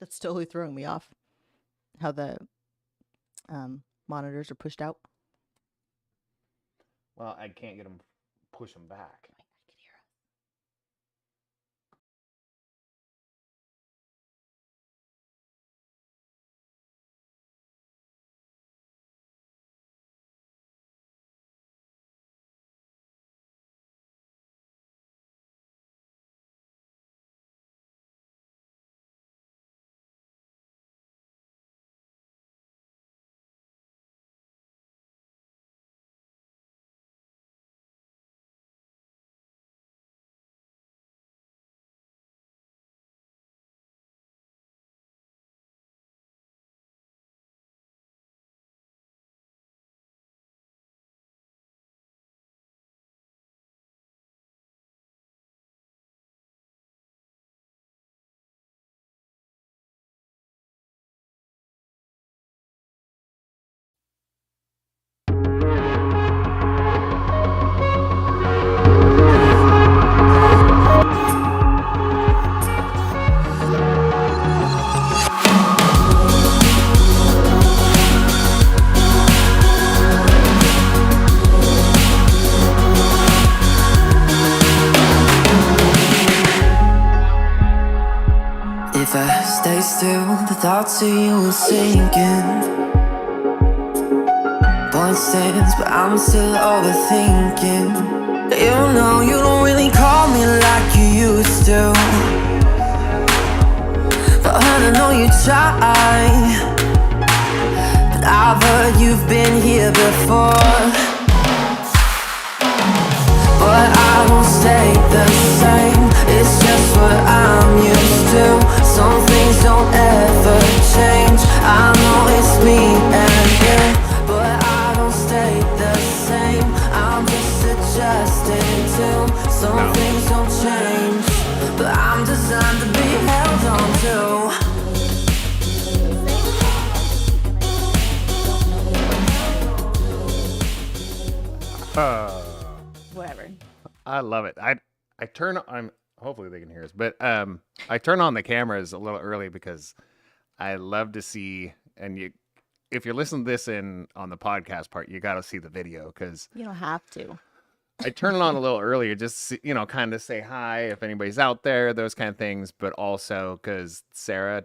That's totally throwing me off. How the monitors are pushed out. Well, I can't get them, push them back. I can hear us. If I stay still, the thoughts of you will sink in. Point stands, but I'm still overthinking. You know you don't really call me like you used to, but I know you try. But I've heard you've been here before. But I won't stay the same. It's just what I'm used to. Some things don't ever change. I know it's me and you, but I don't stay the same. I'm just adjusting to. Some things don't change, but I'm designed to be held on to. Whatever. I love it. I turn. I'm hopefully they can hear us, but I turn on the cameras a little early because I love to see. And you, if you're listening to this on the podcast part, you got to see the video because You don't have to. I turn it on a little earlier, just kind of say hi if anybody's out there, those kind of things. But also because Sarah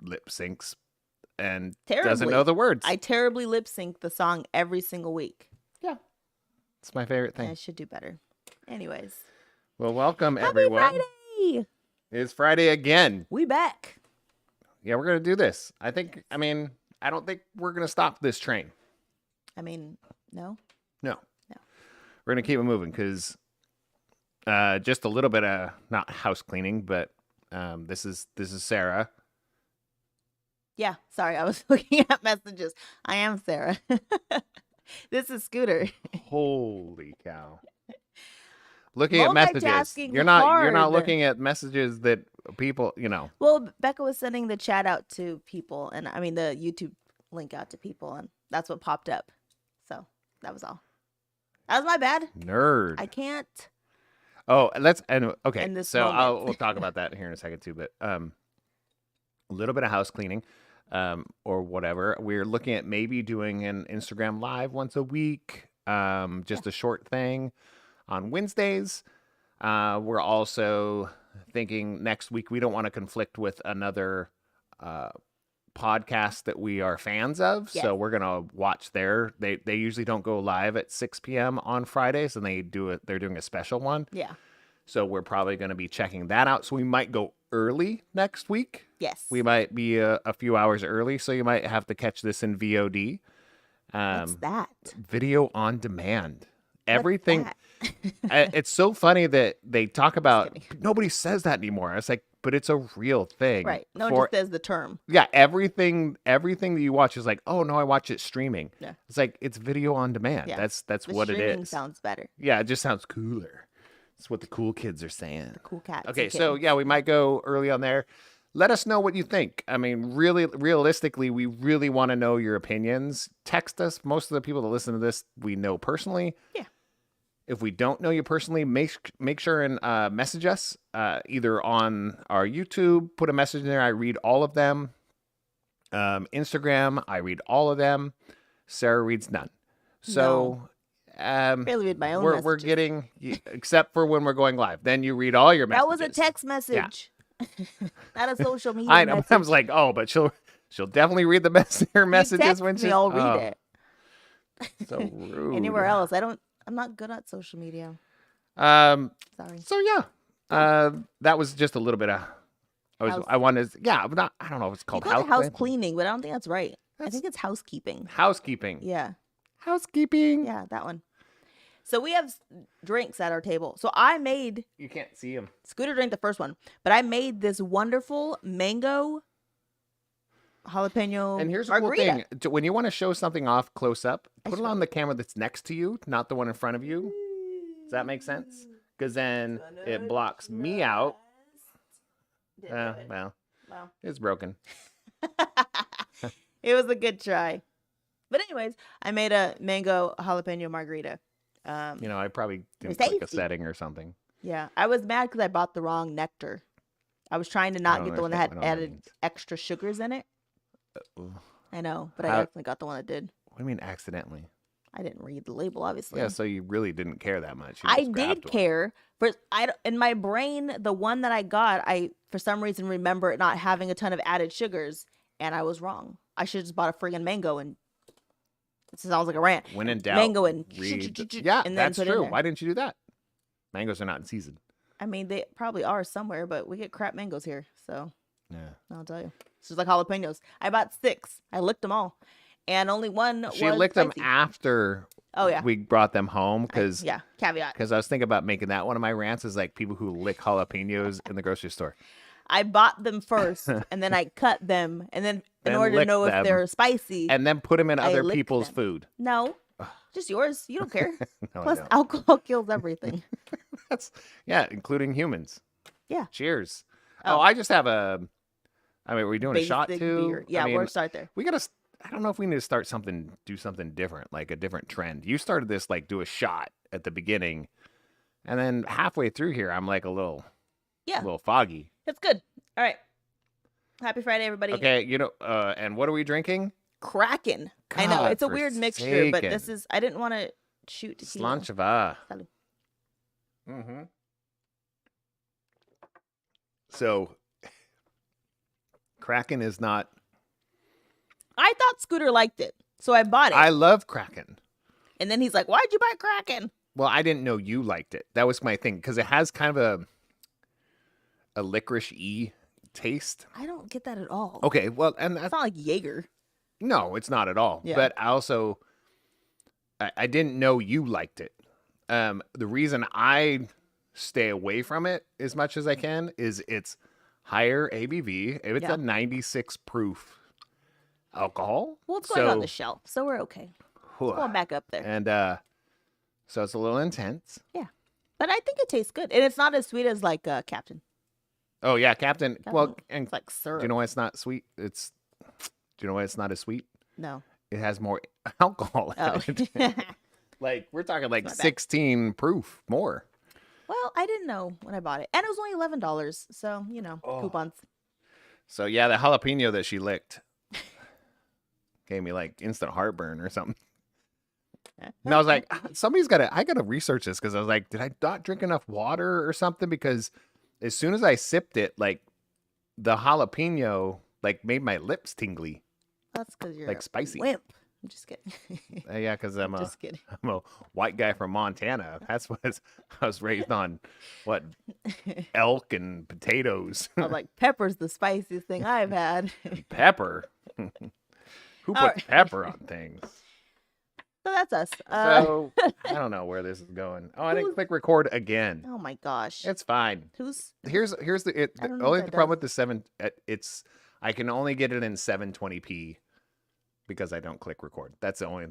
lip syncs and doesn't know the words. I terribly lip sync the song every single week. Yeah, it's my favorite thing. I should do better. Anyways. Well, welcome Happy everyone. Friday! It's Friday again. We back. Yeah, we're gonna do this. I don't think we're gonna stop this train. No. No. We're gonna keep it moving because just a little bit of not house cleaning, but this is Sarah. Yeah, sorry, I was looking at messages. I am Sarah. This is Scooter. Holy cow! Looking at messages. You're not looking at messages that people. Well, Becca was sending the chat out to people, and the YouTube link out to people, and that's what popped up. So that was all. That was my bad. Nerd. I can't. Oh, In this so moment. we'll talk about that here in a second too. But a little bit of house cleaning, or whatever. We're looking at maybe doing an Instagram live once a week, just a short thing on Wednesdays. We're also thinking next week we don't want to conflict with another podcast that we are fans of. Yes. So we're gonna watch they usually don't go live at 6 p.m. on Fridays, and they're doing a special one. Yeah. So we're probably going to be checking that out. So we might go early next week. Yes. We might be a few hours early, so you might have to catch this in VOD. What's that? Video on demand. Everything. That? It's so funny that they talk about. Nobody says that anymore. It's like, but it's a real thing. Right. No one just says the term. Yeah. Everything that you watch is like, oh no, I watch it streaming. Yeah. It's like it's video on demand. Yeah. That's The what it streaming is. sounds better. Yeah, it just sounds cooler. That's what the cool kids are saying. The cool cats. Okay, so yeah, we might go early on there. Let us know what you think. Really, realistically, we really want to know your opinions. Text us. Most of the people that listen to this, we know personally. Yeah. If we don't know you personally, make sure and message us either on our YouTube. Put a message in there. I read all of them. Instagram, I read all of them. Sarah reads none. So barely read my own we're messages. getting, except for when we're going live. Then you read all your messages. That was a text message, not a social media. I know. Message. I was like, oh, but she'll definitely read her messages when she's. I'll read it. So rude. Anywhere else, I'm not good at social media. Sorry. Sorry. So yeah, that was just a little bit of. I wanted. Yeah, but I don't know if it's called house cleaning, but I don't think that's right. I think it's housekeeping. Housekeeping. Yeah. Housekeeping. Yeah, that one. So we have drinks at our table. So I made. You can't see them. Scooter drank the first one, but I made this wonderful mango jalapeno. And here's the margarita. cool thing: when you want to show something off close up, put it on the camera that's next to you, not the one in front of you. Does that make sense? Because then it blocks me out. Well, it's broken. It was a good try. But anyways, I made a mango jalapeno margarita. I probably didn't It's click a tasty. setting or something. Yeah, I was mad because I bought the wrong nectar. I was trying to not get the one that had added extra sugars in it. I know, but I accidentally got the one that did. What do you mean accidentally? I didn't read the label, obviously. Yeah, so you really didn't care that much. You I just grabbed did one. care. In my brain, the one that I got, I for some reason remember it not having a ton of added sugars, and I was wrong. I should have just bought a friggin' mango, and it sounds like a rant. When in doubt, mango and yeah, and then that's put it in true. there. Why didn't you do that? Mangoes are not in season. I mean, they probably are somewhere, but we get crap mangoes here, so Yeah. I'll tell you. It's just like jalapenos. I bought 6. I licked them all, and only one She was licked them spicy. after. Oh yeah, We brought them home because caveat. I was thinking about making that one of my rants is like people who lick jalapenos in the grocery store. I bought them first, and then I cut them, and then in order to licked know if them, they're spicy, and then put them in I other licked people's them. food. No, just yours. You don't care. No, I Plus, don't. alcohol kills everything. Including humans. Yeah. Cheers. Oh. I just have a. I mean, are we doing a shot Basic too? beer. Yeah, I mean, we'll start there. we gotta. I don't know if we need to do something different, like a different trend. You started this like do a shot at the beginning, and then halfway through here, I'm like a little foggy. It's good. All right. Happy Friday, everybody. Okay, and what are we drinking? Kraken. I know it's a weird mixture, but this is. I didn't want to shoot tequila. Slancheva. Salud. Mm-hmm. So, Kraken is not. I thought Scooter liked it, so I bought it. I love Kraken. And then he's like, "Why'd you buy Kraken?" Well, I didn't know you liked it. That was my thing because it has kind of a licorice-y taste. I don't get that at all. Okay, well, and It's not like Jaeger. no, it's not at all. Yeah. But I also, I didn't know you liked it. The reason I stay away from it as much as I can is it's higher ABV. If it's a 96 proof alcohol. Well, it's going on the shelf, so we're okay. It's going back up there. And so it's a little intense. Yeah. But I think it tastes good. And it's not as sweet as like Captain. Oh yeah, Captain. Well, and it's like syrup. do you know why it's not sweet? Do you know why it's not as sweet? No. It has more alcohol in it. Like we're talking like 16 proof more. Well, I didn't know when I bought it. And it was only $11. So, coupons. So yeah, the jalapeno that she licked gave me like instant heartburn or something. And I was like, I gotta research this because I was like, did I not drink enough water or something? Because as soon as I sipped it, like the jalapeno like made my lips tingly. That's because you're like spicy. Wimp. I'm just kidding. Yeah, because I'm just kidding. I'm a white guy from Montana. That's what I was raised on. What elk and potatoes. I was like, pepper's the spiciest thing I've had. Pepper. Who puts pepper on things? So that's us. So I don't know where this is going. Oh, I didn't click record again. Oh my gosh. It's fine. Here's the only problem with the I can only get it in 720p because I don't click record. That's the only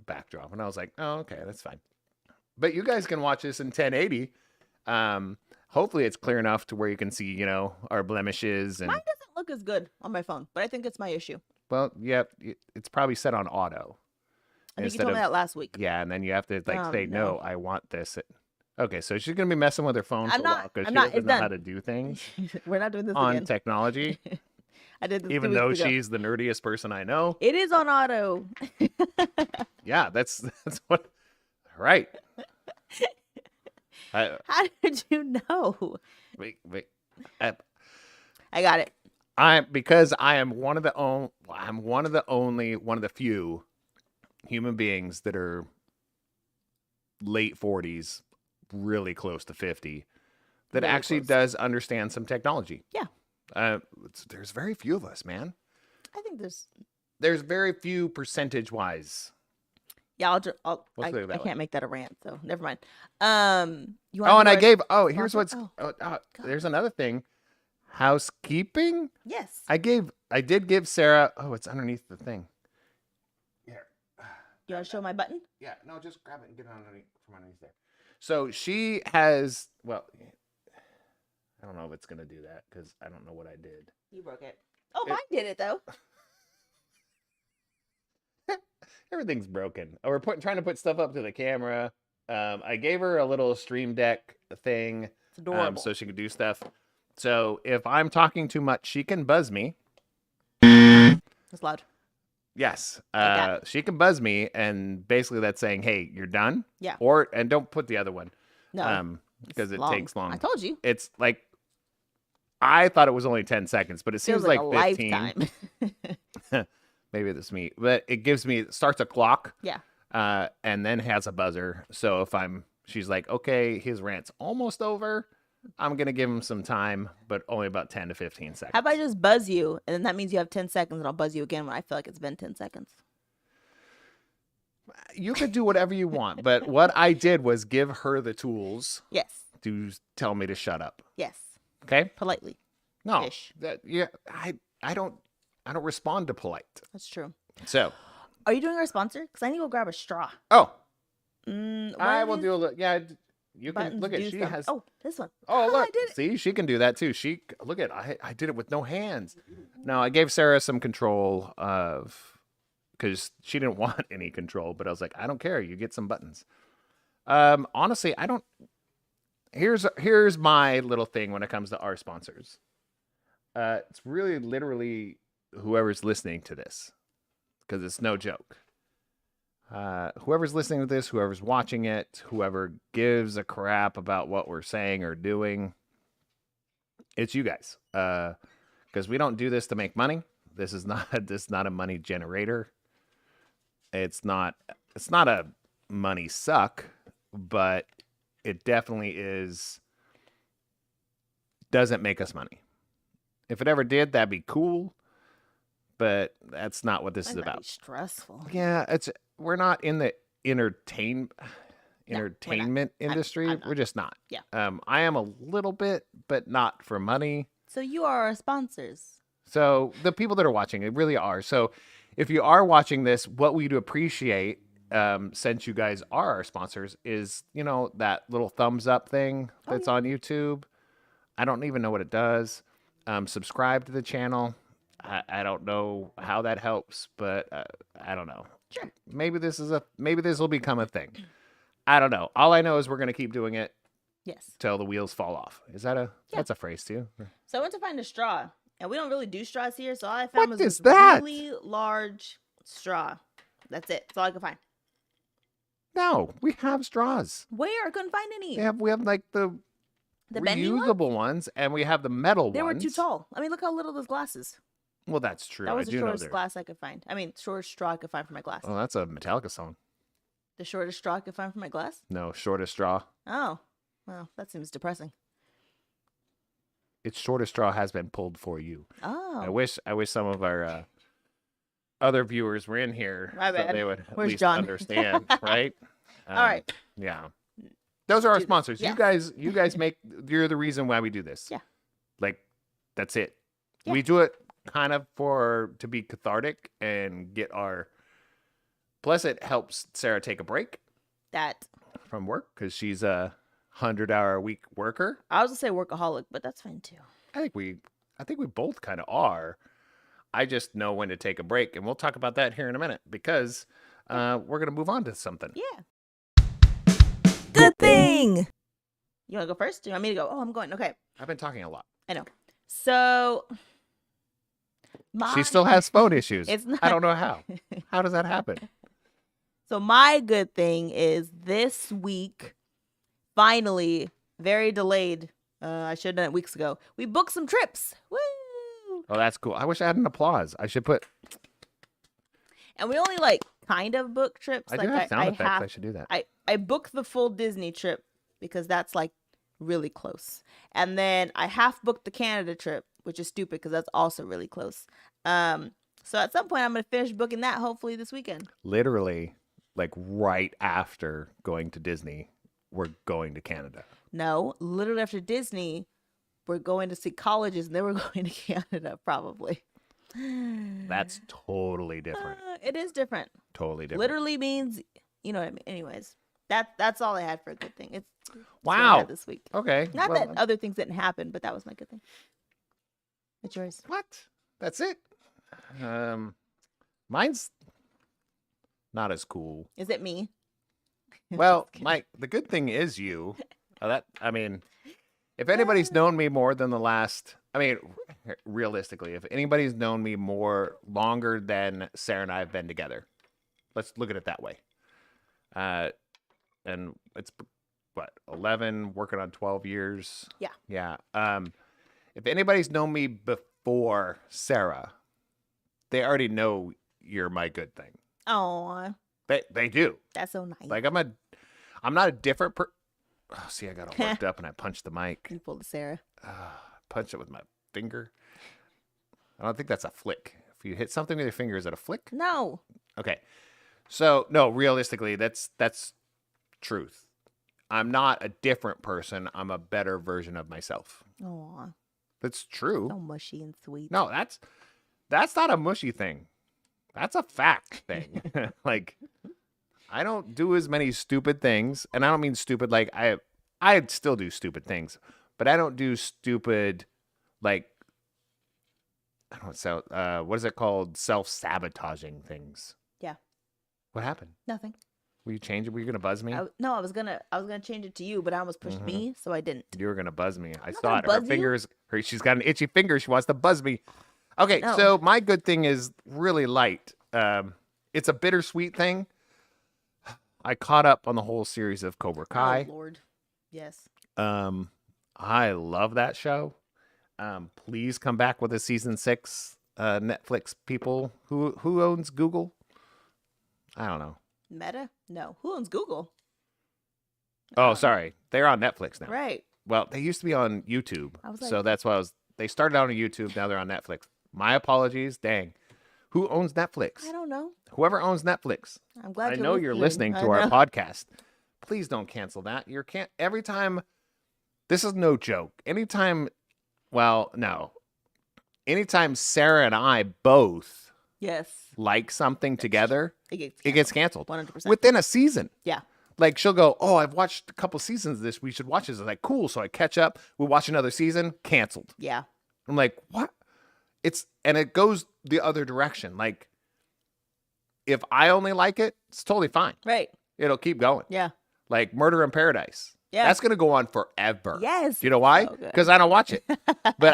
backdrop. And I was like, oh, okay, that's fine. But you guys can watch this in 1080. Hopefully it's clear enough to where you can see, our blemishes. And mine doesn't look as good on my phone, but I think it's my issue. well, yeah, it's probably set on auto. I think you told me that last week. Yeah, and then you have to say, no. no, I want this. Okay, so she's gonna be messing with her phone I'm for a while not- because I'm she not- doesn't it's know done. how to do things We're not doing this on again. technology. I did this Even 2 though weeks ago. she's the nerdiest person I know. It is on auto. Yeah, that's what. Right. How did you know? Wait. I got it. Because I am one of the few human beings that are late 40s, really close to 50, that Very actually close. does understand some technology. Yeah. There's very few of us, man. I think There's very few percentage-wise. Yeah, Let's I look at it that way. can't make that a rant, so never mind. Oh, You and I do gave. our Oh, here's what's. sponsor? There's another thing. Housekeeping. Yes. I did give Sarah. Oh, it's underneath the thing. Here. You want to show my button? Yeah. No, just grab it and get it from underneath there. So she has. Well, I don't know if it's gonna do that because I don't know what I did. You broke it. Oh, mine did it though. Everything's broken. Oh, we're trying to put stuff up to the camera. I gave her a little stream deck thing. It's adorable. So she can do stuff. So if I'm talking too much, she can buzz me. It's loud. Yes. that. She can buzz me, and basically that's saying, hey, you're done. Yeah. And don't put the other one. No. Because it long. takes long. I told you. It's like, I thought it was only 10 seconds, but it seems Feels like like a 15. lifetime. Maybe that's me. But it starts a clock. Yeah. And then has a buzzer. So if she's like, okay, his rant's almost over. I'm going to give him some time, but only about 10 to 15 seconds. How about I just buzz you, and then that means you have 10 seconds, and I'll buzz you again when I feel like it's been 10 seconds. You could do whatever you want, but what I did was give her the tools Yes. to tell me to shut up. Yes. Okay? Politely. No. Ish. I don't respond to polite. That's true. So, Are you doing our sponsor? Because I need to go grab a straw. oh, What I are will these do a little. Yeah, you can buttons look at. do She stuff? has. Oh, this one. Oh, look. I did it. See, she can do that too. Look at. I did it with no hands. No, I gave Sarah some control because she didn't want any control, but I was like, I don't care. You get some buttons. Honestly, I don't. Here's my little thing when it comes to our sponsors. It's really literally whoever's listening to this, because it's no joke. Whoever's listening to this, whoever's watching it, whoever gives a crap about what we're saying or doing, it's you guys. Because we don't do this to make money. This is not a money generator. It's not a money suck, but it definitely doesn't make us money. If it ever did, that'd be cool. But that's not what this is That'd be about. stressful. Yeah, we're not in the entertainment I'm industry. not. We're just not. Yeah. I am a little bit, but not for money. So you are our sponsors. So the people that are watching, it really are. So if you are watching this, what we'd appreciate, since you guys are our sponsors, is that little thumbs up thing that's on YouTube. I don't even know what it does. Subscribe to the channel. I don't know how that helps, but I don't know. Sure. Maybe this will become a thing. I don't know. All I know is we're gonna keep doing it Yes. till the wheels fall off. Is that that's a phrase too? So I went to find a straw, and we don't really do straws here. So all I found What was is this that? really large straw. That's it. That's all I could find. No, we have straws. Where? I couldn't find any. We have like the bendy ones? reusable ones, and we have the metal They ones. were too tall. I mean, look how little those glasses. Well, that's true. That was I the do know shortest there. glass I could find. I mean, shortest straw I could find for my glass. Oh, that's a Metallica song. The shortest straw I could find for my glass? No, shortest straw. Oh. Well, that seems depressing. Its shortest straw has been pulled for you. Oh. I wish some of our other viewers were in here My so bad. they would at Where's least John? understand, right? All right. Yeah. Those are our Do this. sponsors. Yeah. You guys you're the reason why we do this. Yeah. Like, that's it. Yeah. We do it kind of to be cathartic and get plus it helps Sarah take a break That. from work because she's a 100-hour-a-week worker. I was going to say workaholic, but that's fine too. I think we both kind of are. I just know when to take a break, and we'll talk about that here in a minute because we're gonna move on to something. Yeah. Good thing. You want to go first? Do you want me to go? Oh, I'm going. Okay. I've been talking a lot. I know. So, She still has phone issues. It's not... I don't know how. How does that happen? So my good thing is this week, finally, very delayed. I should have done it weeks ago. We booked some trips. Woo! Oh, that's cool. I wish I had an applause. I should put. And we only like kind of book trips. I like do have sound effects. I should do that. I booked the full Disney trip because that's like really close. And then I half booked the Canada trip, which is stupid because that's also really close. So at some point I'm going to finish booking that hopefully this weekend. Literally, like right after going to Disney, we're going to Canada. No, literally after Disney, we're going to see colleges and then we're going to Canada probably. That's totally different. It is different. Totally different. Literally means, you know what I mean? Anyways, that's all I had for a good thing. It's what I Wow. had this week. Okay. Not well, that other things didn't happen, but that was my good thing. It's yours. What? That's it? Mine's not as cool. Is it me? Well, Just kidding. the good thing is you. If anybody's known me more than realistically, if anybody's known me longer than Sarah and I have been together, let's look at it that way. And it's what, 11, working on 12 years. Yeah. Yeah. If anybody's known me before Sarah, they already know you're my good thing. Oh, They do. that's so nice. Like I'm not a different Oh, see, I got all worked up and I punched the mic. You pulled a Sarah. Punched it with my finger. I don't think that's a flick. If you hit something with your finger, is it a flick? No. Okay. So no, realistically, that's truth. I'm not a different person. I'm a better version of myself. Oh, That's true. so mushy and sweet. No, that's not a mushy thing. That's a fact thing. Like, I don't do as many stupid things, and I don't mean stupid like I still do stupid things, but I don't do stupid like I don't know, what is it called? Self-sabotaging things. Yeah. What happened? Nothing. Will you change it? Were you gonna buzz me? No, I was gonna change it to you, but I almost pushed me, so I didn't. You were gonna buzz me. I not saw gonna it. Her buzz you. fingers. She's got an itchy finger. She wants to buzz me. Okay, No. so my good thing is really light. It's a bittersweet thing. I caught up on the whole series of Cobra Kai. Oh Lord, yes. I love that show. Please come back with a season 6. Netflix people. Who owns Google? I don't know. Meta? No. Who owns Google? Oh, sorry. They're on Netflix now. Right. Well, they used to be on YouTube. I was So like- that's why they started out on YouTube. Now they're on Netflix. My apologies. Dang. Who owns Netflix? I don't know. Whoever owns Netflix. I'm glad I know you're listening to our podcast. Please don't cancel that. Every time, this is no joke. Anytime Sarah and I both Yes. like something together, It it gets canceled 100%. within a season. Yeah. Like she'll go, oh, I've watched a couple seasons of this. We should watch this. I'm like, cool. So I catch up. We watch another season. Canceled. Yeah. I'm like, what? And it goes the other direction. Like, if I only like it, it's totally fine. Right. It'll keep going. Yeah. Like Murder in Paradise. Yeah. That's going to go on forever. Yes. Do you know why? So good. Because I don't watch it. But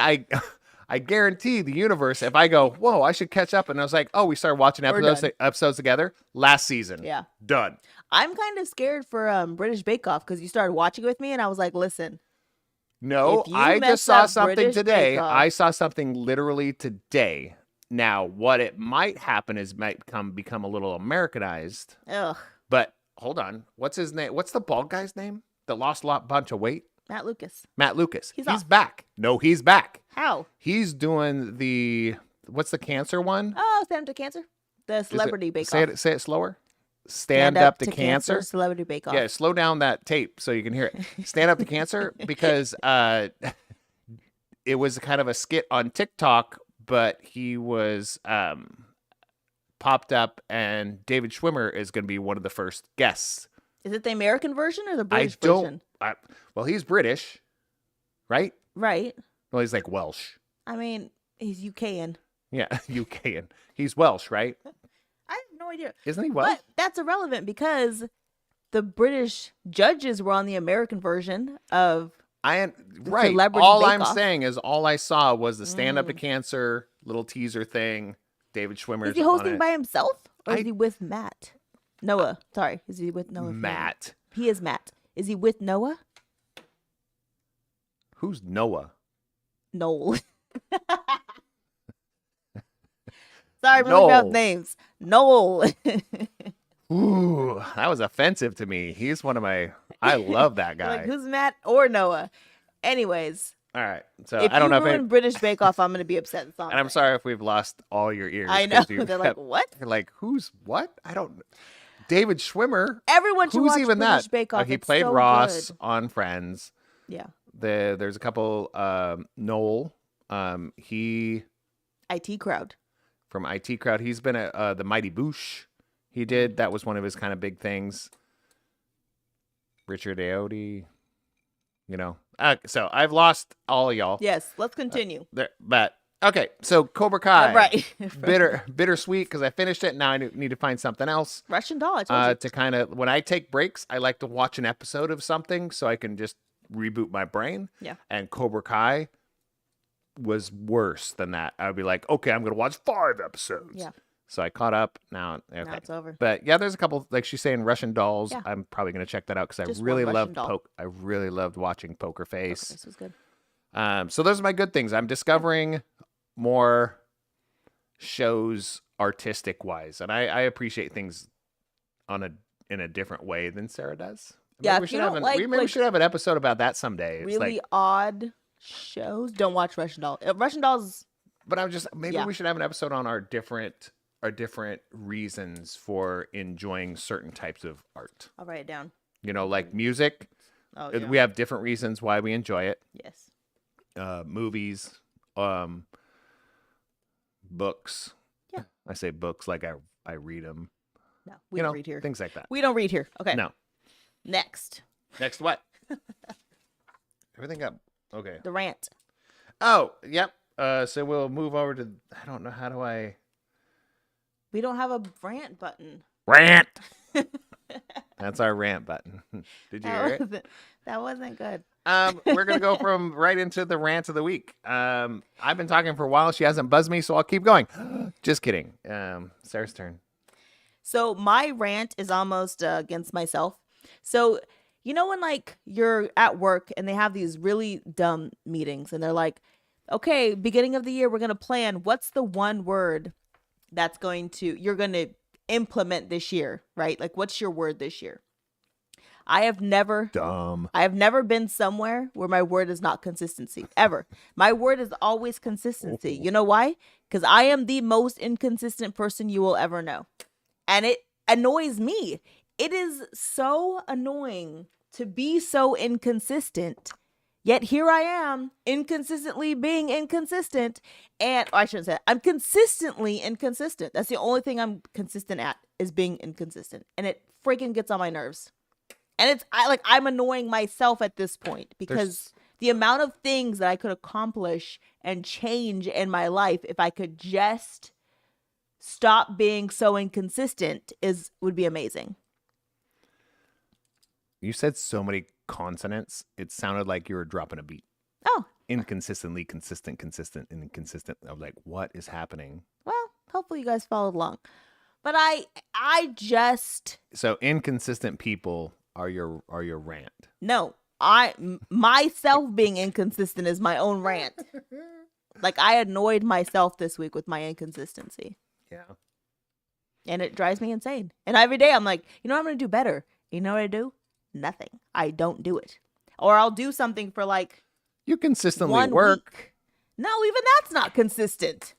I guarantee the universe, if I go, whoa, I should catch up. And I was like, oh, we started watching We're episodes together last season. Yeah. Done. I'm kind of scared for British Bake Off because you started watching with me and I was like, listen. No, If you I mess just saw up something British today. Bake Off- I saw something literally today. Now, what it might happen is might become a little Americanized. Ugh. But hold on. What's his name? What's the bald guy's name that lost a bunch of weight? Matt Lucas. Matt Lucas. He's He's off. back. No, he's back. How? He's doing what's the cancer one? Oh, Stand Up to Cancer. The Celebrity Bake Say Off. it slower. Stand up to cancer. Celebrity Bake Off. Yeah, slow down that tape so you can hear it. Stand up to cancer because it was kind of a skit on TikTok, but he was popped up, and David Schwimmer is going to be one of the first guests. Is it the American version or the British I don't. version? Well, he's British, right? Right. Well, he's like Welsh. I mean, he's UKan. Yeah, UKan. He's Welsh, right? I no idea. Isn't he Welsh? But that's irrelevant because the British judges were on the American version of Right. Celebrity All Bake I'm Off. saying is all I saw was the Stand Up to Cancer little teaser thing. David Schwimmer's Is he on hosting it. by himself or I- is he with Matt? Noah. Sorry. Is he with Noah? Matt. He is Matt. Is he with Noah? Who's Noah? Noel. Sorry, I'm Noel. leaving out names. Noel. Ooh, that was offensive to me. He's one of my. I love that guy. Like, who's Matt or Noah? Anyways, All right, so if I don't you know ruin if. British Bake Off, I'm going to be upset. And I'm sorry if we've lost all your ears. I know. 'cause you They're like, kept- what? You're like, who's what? I don't. David Schwimmer. Everyone should Who's watch even British that? Bake Off. He It's played so Ross good. on Friends. Yeah. There's a couple. Noel. He IT crowd. from IT Crowd. He's been at the Mighty Boosh. He did. That was one of his kind of big things. Richard Ayoade. You know. So I've lost all of y'all. Yes. Let's continue. But okay. So Cobra Kai. Right. Bittersweet because I finished it. Now I need to find something else. Russian doll. I told you. To kind of when I take breaks, I like to watch an episode of something so I can just reboot my brain. Yeah. And Cobra Kai was worse than that. I would be like, okay, I'm gonna watch 5 episodes. Yeah. So I caught up. Now, okay. Now it's over. But yeah, there's a couple like she's saying Russian dolls. Yeah. I'm probably gonna check that out because Just I one really Russian loved doll. I really loved watching Poker Face. This was good. So those are my good things. I'm discovering more shows artistic wise, and I appreciate things in a different way than Sarah does. Yeah, we if should you have don't an, like, maybe we should have an episode about that someday. It's Really like, odd shows. Don't watch Russian doll. Russian dolls. but I'm just maybe Yeah. we should have an episode on our different reasons for enjoying certain types of art. I'll write it down. You know, like music. Oh yeah. We have different reasons why we enjoy it. Yes. Movies, books. Yeah. I say books like I read them. No, we You don't know, read here. things like that. We don't read here. Okay. No. Next, Next, what? Everything got okay. the rant. Oh, yep. So we'll move over to. I don't know how do I We don't have a rant button. rant. That's our rant button. Did you hear it? That wasn't good. We're gonna go from right into the rant of the week. I've been talking for a while. She hasn't buzzed me, so I'll keep going. Just kidding. Sarah's turn. So my rant is almost against myself. So you know when like you're at work and they have these really dumb meetings and they're like, okay, beginning of the year we're gonna plan what's the one word that's you're gonna implement this year, right? Like what's your word this year? I have never been somewhere where my word is not consistency ever. My word is always consistency. You know why? Because I am the most inconsistent person you will ever know. And it annoys me. It is so annoying to be so inconsistent. Yet here I am, inconsistently being inconsistent. And I shouldn't say that. I'm consistently inconsistent. That's the only thing I'm consistent at is being inconsistent. And it freaking gets on my nerves. And I'm annoying myself at this point because the amount of things that I could accomplish and change in my life if I could just stop being so inconsistent would be amazing. You said so many consonants. It sounded like you were dropping a beat. Oh, Inconsistently, consistent, inconsistent. I was like, what is happening? well, hopefully you guys followed along. But I just So inconsistent people are your rant. no. Myself being inconsistent is my own rant. Like I annoyed myself this week with my inconsistency. Yeah. And it drives me insane. And every day I'm like, you know what I'm going to do better? You know what I do? Nothing. I don't do it. Or I'll do something for like You consistently 1 work. week. No, even that's not consistent.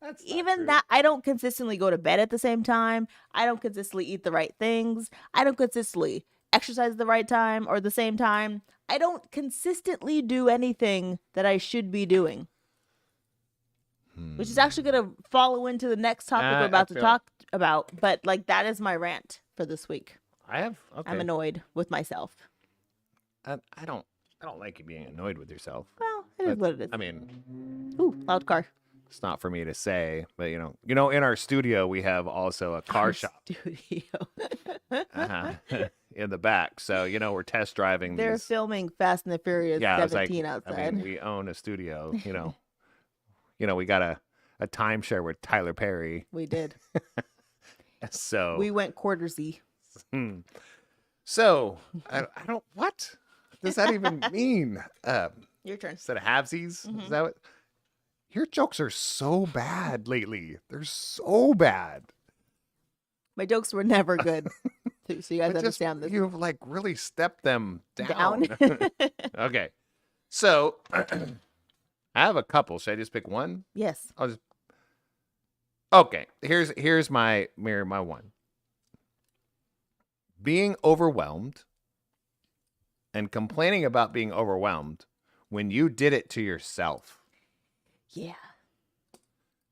That's not Even true. that, I don't consistently go to bed at the same time. I don't consistently eat the right things. I don't consistently exercise at the right time or the same time. I don't consistently do anything that I should be doing. Which is actually going to follow into the next topic we're about to talk about. But like that is my rant for this week. Okay. I'm annoyed with myself. I don't like you being annoyed with yourself. Well, it is what it is. I mean, Ooh, loud car. It's not for me to say, but in our studio we have also a car shop Studio. in the back. So we're test driving They're these. filming Fast and the Furious Yeah, I was like, 17 outside. we own a studio. We got a timeshare with Tyler Perry. We did. So We went quartersy. So I don't. What does that even mean? Your turn. Instead of halvesies, is that what? Your jokes are so bad lately. They're so bad. My jokes were never good. So you guys But understand this. You've like really stepped them down. Down? Okay. So I have a couple. Should I just pick one? Yes. I'll just. Okay. Here's my one. Being overwhelmed and complaining about being overwhelmed when you did it to yourself. Yeah.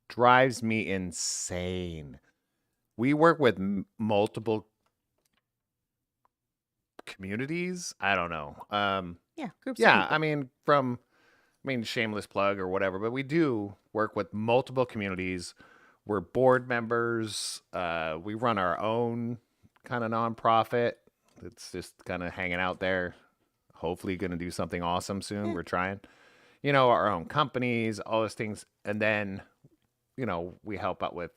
Drives me insane. We work with multiple communities. I don't know. Yeah. Groups. Yeah, shameless plug or whatever, but we do work with multiple communities. We're board members. We run our own kind of nonprofit. It's just kind of hanging out there. Hopefully going to do something awesome soon. We're trying. Our own companies, all those things. And then, we help out with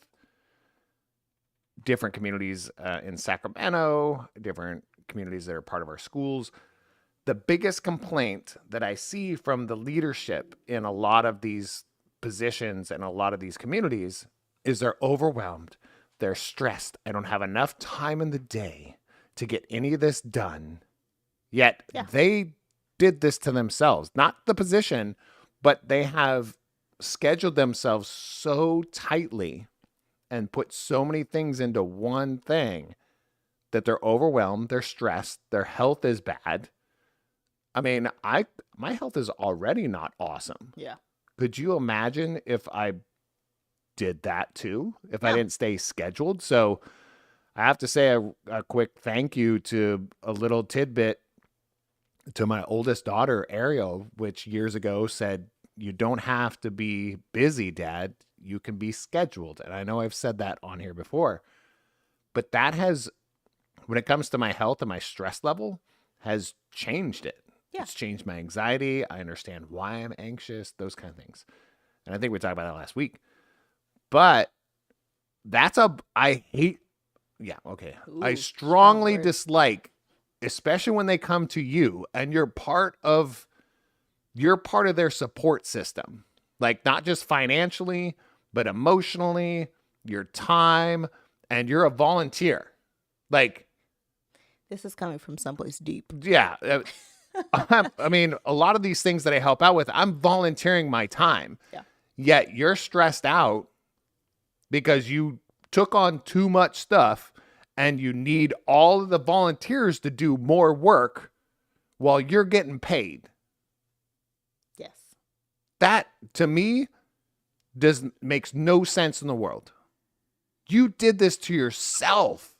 different communities in Sacramento, different communities that are part of our schools. The biggest complaint that I see from the leadership in a lot of these positions and a lot of these communities is they're overwhelmed. They're stressed. I don't have enough time in the day to get any of this done. Yet they did this to themselves, not the position, but they have scheduled themselves so tightly and put so many things into one thing that they're overwhelmed, they're stressed, their health is bad. I mean, my health is already not awesome. Yeah. Could you imagine if I did that too, if I didn't stay scheduled? So I have to say a quick thank you to a little tidbit to my oldest daughter, Ariel, which years ago said, "You don't have to be busy, Dad. You can be scheduled." And I know I've said that on here before, but that has, when it comes to my health and my stress level, has changed it. Yeah. It's changed my anxiety. I understand why I'm anxious, those kind of things. And I think we talked about that last week. But I hate, Ooh, I strongly strong word. dislike, especially when they come to you and you're part of their support system. Like not just financially, but emotionally, your time, and you're a volunteer. Like, This is coming from someplace deep. yeah. I mean, a lot of these things that I help out with, I'm volunteering my time. Yeah. Yet you're stressed out because you took on too much stuff and you need all of the volunteers to do more work while you're getting paid. Yes. That, to me, makes no sense in the world. You did this to yourself.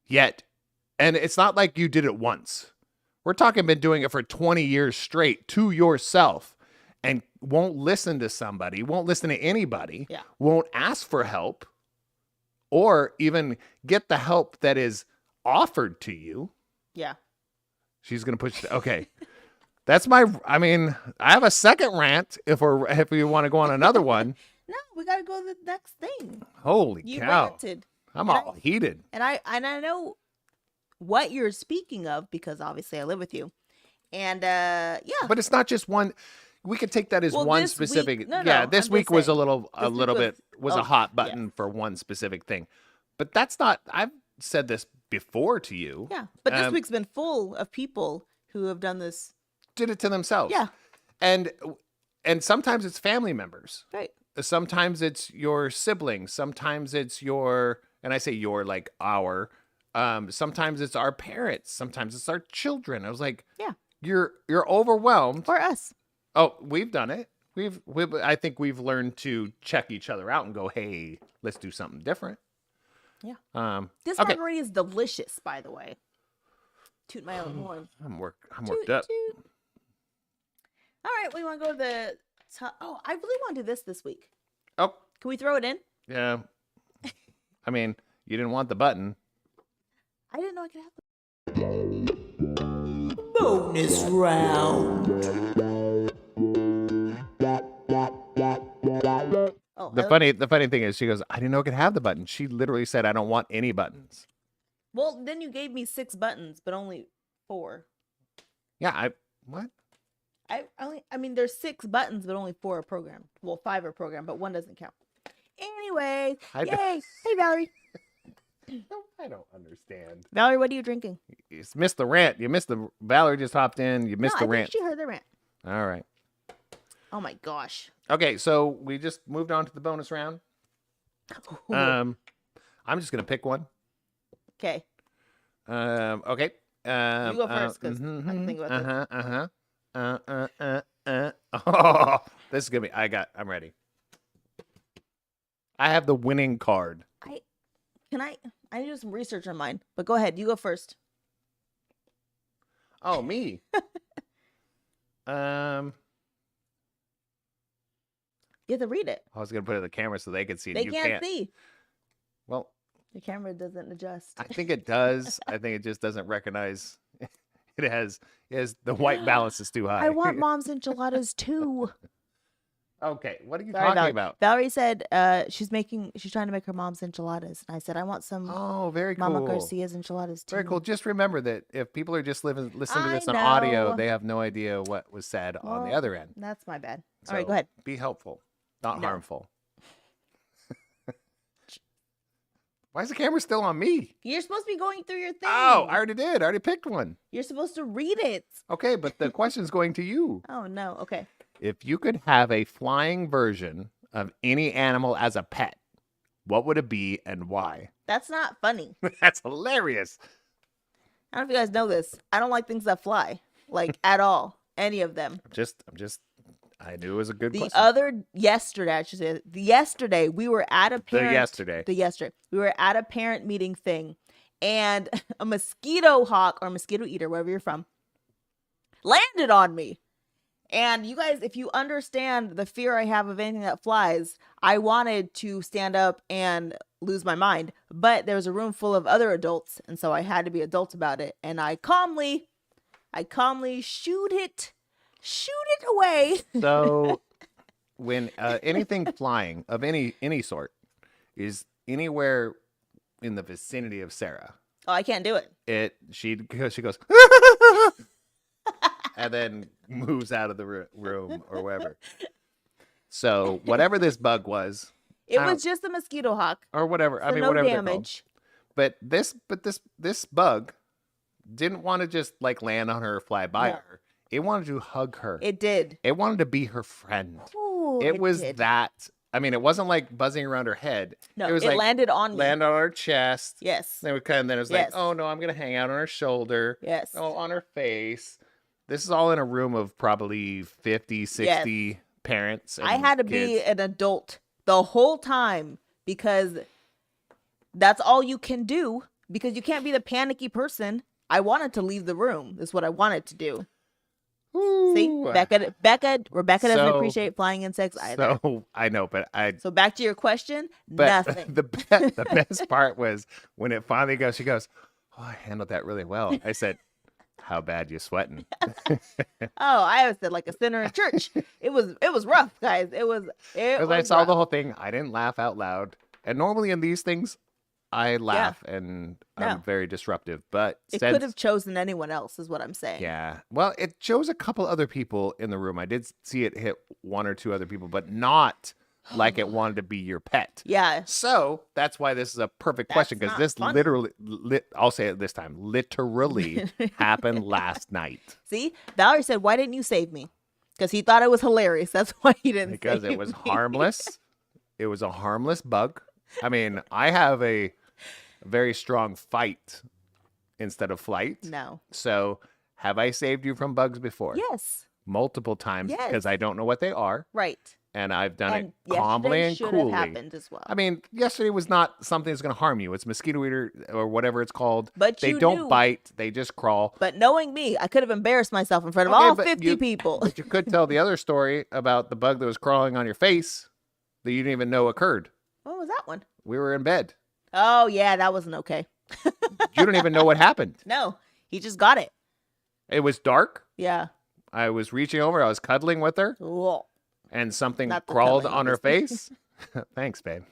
Yet, and it's not like you did it once. We're talking been doing it for 20 years straight to yourself, and won't listen to somebody, won't listen to anybody, won't ask for help, or even get the help that is offered to you. Yeah. She's going to push. Okay. That's I have a second rant if we want to go on another one. No, we got to go to the next thing. Holy You cow. ranted. I'm all heated. And I know what you're speaking of because obviously I live with you. And yeah. But it's not just one. We could take that as one specific. Week, no, this I'm week just was saying. a little bit a hot button yes. for one specific thing. But that's not, I've said this before to you. Yeah. But this week's been full of people who have done this. Did it to themselves. Yeah. And sometimes it's family members. Right. Sometimes it's your siblings. Sometimes it's and I say your like our, sometimes it's our parents. Sometimes it's our children. I was like, yeah, you're overwhelmed. Or us. Oh, we've done it. I think we've learned to check each other out and go, hey, let's do something different. Yeah. This margarita is delicious, by the way. Toot my own horn. I'm worked toot, up. Toot. All right, we want to go to Oh, I really want to do this week. Oh, Can we throw it in? yeah. I mean, you didn't want the button. I didn't know I could have Bonus round. Oh, The funny thing is, she goes, I didn't know I could have the button. She literally said, I don't want any buttons. Well, then you gave me 6 buttons, but only 4. Yeah, what? I mean, there's 6 buttons, but only 4 are programmed. Well, 5 are programmed, but 1 doesn't count. Anyways, I yay! don't- Hey, Valerie. I don't understand. Valerie, what are you drinking? You missed the rant. You missed the Valerie just hopped in. You missed no, the I rant. think she heard the rant. All right. Oh my gosh. Okay, so we just moved on to the bonus round. I'm just gonna pick one. Okay. Okay. You go first, 'cause I can think about this. Oh, this is gonna be. I'm ready. I have the winning card. I need to do some research on mine, but go ahead. You go first. Oh, me. You have to read it. I was gonna put it in the camera so they could see. They You can't see. Well, The camera doesn't adjust. I think it does. I think it just doesn't recognize. It has the white balance is too high. I want mom's enchiladas too. Okay, what are you Sorry, talking Valerie. about? Valerie said she's trying to make her mom's enchiladas. And I said, I want some Oh, very cool. Mama Garcia's enchiladas too. Very cool. Just remember that if people are just listening to this on I audio, know. they have no idea what was said on the Well, other end. That's my bad. So All right, go ahead. Be helpful, not No. harmful. Why is the camera still on me? You're supposed to be going through your thing. Oh, I already did. I already picked one. You're supposed to read it. Okay, but the question's going to you. Oh no. Okay. If you could have a flying version of any animal as a pet, what would it be and why? That's not funny. That's hilarious. I don't know if you guys know this. I don't like things that fly, like at all. Any of them. I knew it was a good The question. yesterday we were at a parent. yesterday. We were at a parent meeting thing, and a mosquito hawk or mosquito eater, wherever you're from, landed on me. And you guys, if you understand the fear I have of anything that flies, I wanted to stand up and lose my mind, but there was a room full of other adults, and so I had to be adult about it. And I calmly shoot it away. So when anything flying of any sort is anywhere in the vicinity of Sarah, Oh, I can't do it. she goes and then moves out of the room or wherever. So whatever this bug was, It was just a mosquito hawk. or whatever. I So mean, no whatever they're called. damage. But this bug didn't want to just like land on her or fly by No. her. It wanted to hug her. It did. It wanted to be her friend. Ooh, It was did. that. I mean, it wasn't like buzzing around her head. No, it was it like landed on me. land on her chest. Yes. Then it was Yes. like, oh no, I'm gonna hang out on her shoulder. Yes. Oh, on her face. This is all in a room of probably 50, 60 parents. I and had to be kids. an adult the whole time because that's all you can do, because you can't be the panicky person. I wanted to leave the room. Is what I wanted to do. See, Ooh. Rebecca doesn't So- appreciate flying insects either. So I know, but So back to your question, but nothing. the best part was when it finally goes. She goes, "Oh, I handled that really well." I said, "How bad you sweating?" Oh, I always said like a sinner in church. It was rough, guys. It was Because I saw rough. the whole thing. I didn't laugh out loud. And normally in these things, I laugh and I'm No. very disruptive. But It since- could have chosen anyone else, is what I'm saying. yeah. Well, it shows a couple other people in the room. I did see it hit one or two other people, but not like it wanted to be your pet. Yeah. So that's why this is a perfect question, That's because not this funny. literally, I'll say it this time, literally happened last night. See, Valerie said, "Why didn't you save me?" Because he thought it was hilarious. That's why he didn't. Because save it was me. harmless. It was a harmless bug. I mean, I have a very strong fight instead of flight. No. So have I saved you from bugs before? Yes. Multiple times Yes. because I don't know what they are. Right. and I've done And it calmly yesterday and should coolly. have happened as well. I mean, yesterday was not something that's going to harm you. It's mosquito eater or whatever it's called. But they you don't knew. bite; they just crawl. But knowing me, I could have embarrassed myself in front of Okay, all but 50 people. But you could tell the other story about the bug that was crawling on your face that you didn't even know occurred. What was that one? We were in bed. Oh, yeah, that wasn't okay. You don't even know what happened. No, he just got it. It was dark. Yeah. I was reaching over. I was cuddling with her, Whoa. and something Not the crawled cuddling, on her obviously. face. Thanks, babe.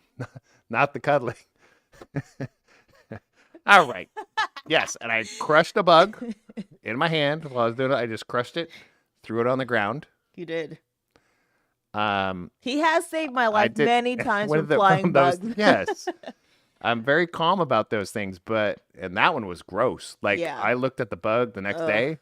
Not the cuddling. All right. Yes, and I crushed a bug in my hand while I was doing it. I just crushed it, threw it on the ground. You did. Um, He has saved my I life did many times one from of the- flying from those- bugs. Yes. I'm very calm about those things, and that one was gross. Like Yeah. I looked at the bug the next Ugh. day.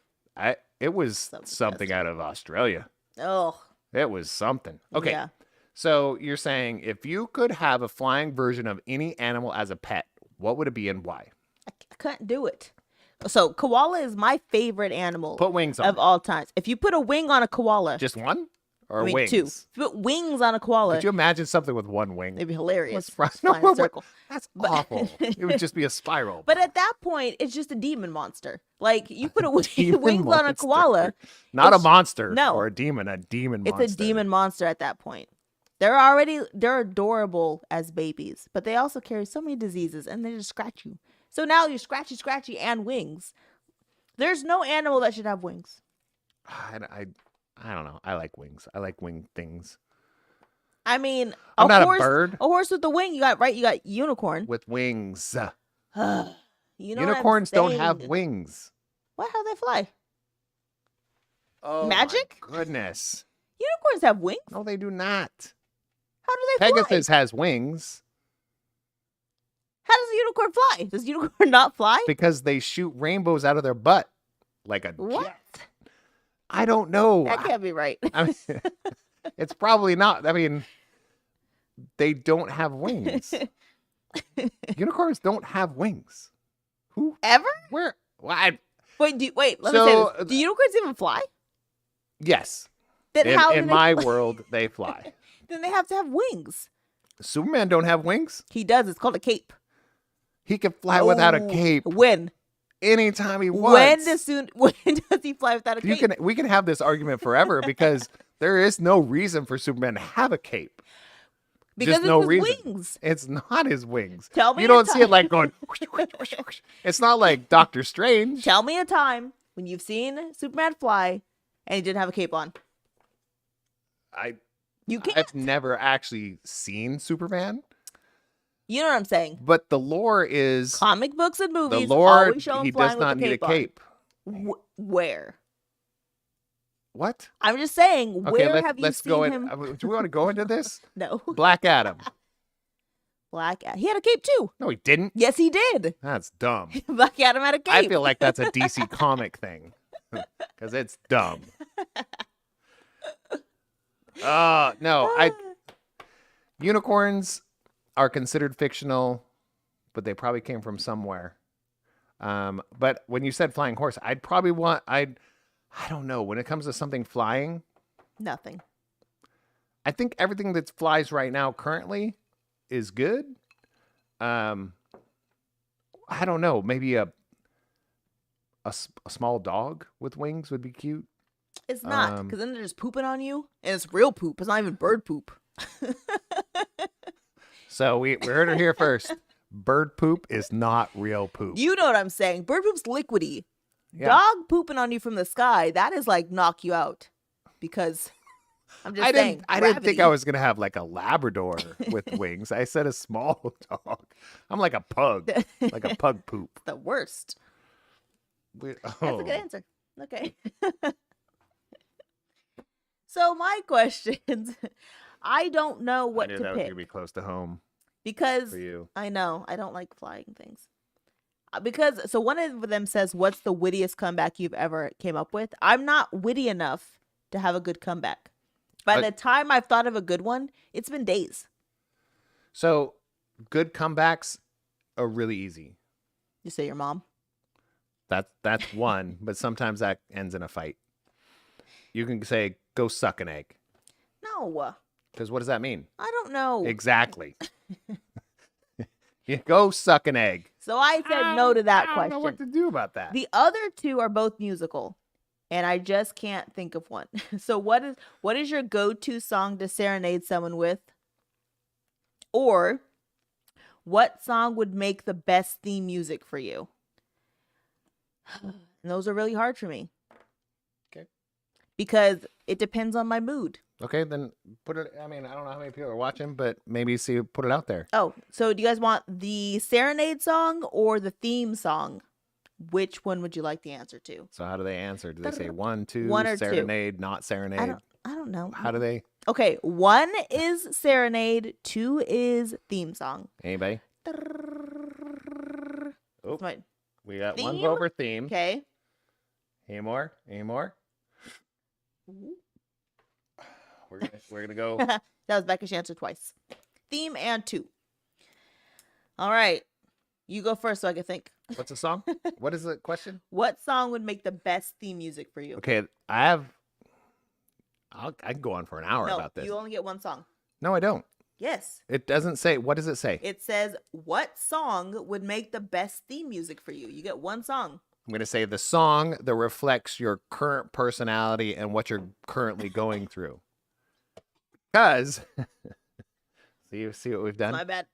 It was So something disgusting. out of Australia. Oh, It was something. Okay. yeah. So you're saying if you could have a flying version of any animal as a pet, what would it be and why? I couldn't do it. So koala is my favorite animal Put wings on of it. all times. If you put a wing on a koala, Just one? Or I mean wings? two. If you put wings on a koala, Could you imagine something with one wing? it'd be hilarious. What's wrong? Just fly in a circle. That's But- awful. It would just be a spiral. But at that point, it's just a demon monster. Like you put a Demon wings on a monster. koala, Not a it's- monster. no. Or a demon monster. it's a demon monster at that point. They're adorable as babies, but they also carry so many diseases and they just scratch you. So now you're scratchy, and wings. There's no animal that should have wings. I don't know. I like wings. I like winged things. I mean, I'm not a horse, bird. A horse with a wing, you got right. You got unicorn. With wings. You know what I'm Unicorns don't have saying? wings. What? How they fly? Oh, Magic? my goodness. Unicorns have wings. No, they do not. How do they fly? Pegasus has wings How does a unicorn fly? Does unicorn not fly? because they shoot rainbows out of their butt like a What? jet. I don't know. That can't be right. I mean, it's probably not. I mean, they don't have wings. Unicorns don't have wings. Who? Ever? Where? Well, Wait. Let me So, say this. Do unicorns even fly? yes. Then how do In they my fly? world, they fly. Then they have to have wings. Superman don't have wings. He does. It's called a cape. He can fly without a Oh, cape When? anytime he wants. When does he fly without a cape? We can have this argument forever because there is no reason for Superman to have a cape. Because Just it's no his reason. wings. It's not his wings. Tell me You a don't see it time. like going. Whoosh, whoosh, whoosh, whoosh. It's not like Doctor Strange. Tell me a time when you've seen Superman fly and he didn't have a cape on. You can't. I've never actually seen Superman, You know what I'm saying? but the lore is Comic books and the movies lore. always show him He flying does with not a need a cape on. cape. Where? What? I'm just saying. Okay, Where have you let's seen go in. him? Do we want to go into this? No. Black Adam. Black Adam. He had a cape too. No, he didn't. Yes, he did. That's dumb. Black Adam had a cape. I feel like that's a DC comic thing because it's dumb. No, unicorns are considered fictional, but they probably came from somewhere. But when you said flying horse, I don't know. When it comes to something flying, Nothing. I think everything that flies right now currently is good. I don't know. Maybe a small dog with wings would be cute. It's not, because then they're just pooping on you, and it's real poop. It's not even bird poop. So we heard it here first. Bird poop is not real poop. You know what I'm saying? Bird poop's liquidy. Yeah. Dog pooping on you from the sky, that is like knock you out. Because I'm just saying. I didn't think I gravity. was gonna have like a Labrador with wings. I said a small dog. I'm like a pug, like a pug poop. The worst. We- That's a oh. good answer. Okay. So my questions, I don't know I what knew to that was pick gonna be close to home because for you. I know I don't like flying things. Because so one of them says, "What's the wittiest comeback you've ever came up with?" I'm not witty enough to have a good comeback. By the time I've thought of a good one, it's been days. So good comebacks are really easy. You say your mom. That's one, but sometimes that ends in a fight. You can say, "Go suck an egg," No. Because what does that mean? I don't know. Exactly. You go suck an egg. So I said no to that I question. don't know what to do about that. The other two are both musical, and I just can't think of one. So what is your go-to song to serenade someone with? Or what song would make the best theme music for you? And those are really hard for me. Okay. Because it depends on my mood. Okay, then put it. I mean, I don't know how many people are watching, but maybe put it out there. Oh, so do you guys want the serenade song or the theme song? Which one would you like the answer to? So how do they answer? Do they say 1, 2, One or two? serenade, not serenade? I don't know. How do they? Okay, 1 is serenade, 2 is theme song. Anybody? Oh, Right. we got one Theme? vote for theme. Okay. Any more? Any more? We're gonna go. That was Becca's answer twice. Theme and 2. All right. You go first so I can think. What's the song? What is the question? What song would make the best theme music for you? Okay, I can go on for an hour No, about this. you only get one song. No, I don't. Yes. It doesn't say. What does it say? It says, what song would make the best theme music for you? You get one song. I'm going to say the song that reflects your current personality and what you're currently going through. Because, see what we've done? My bad.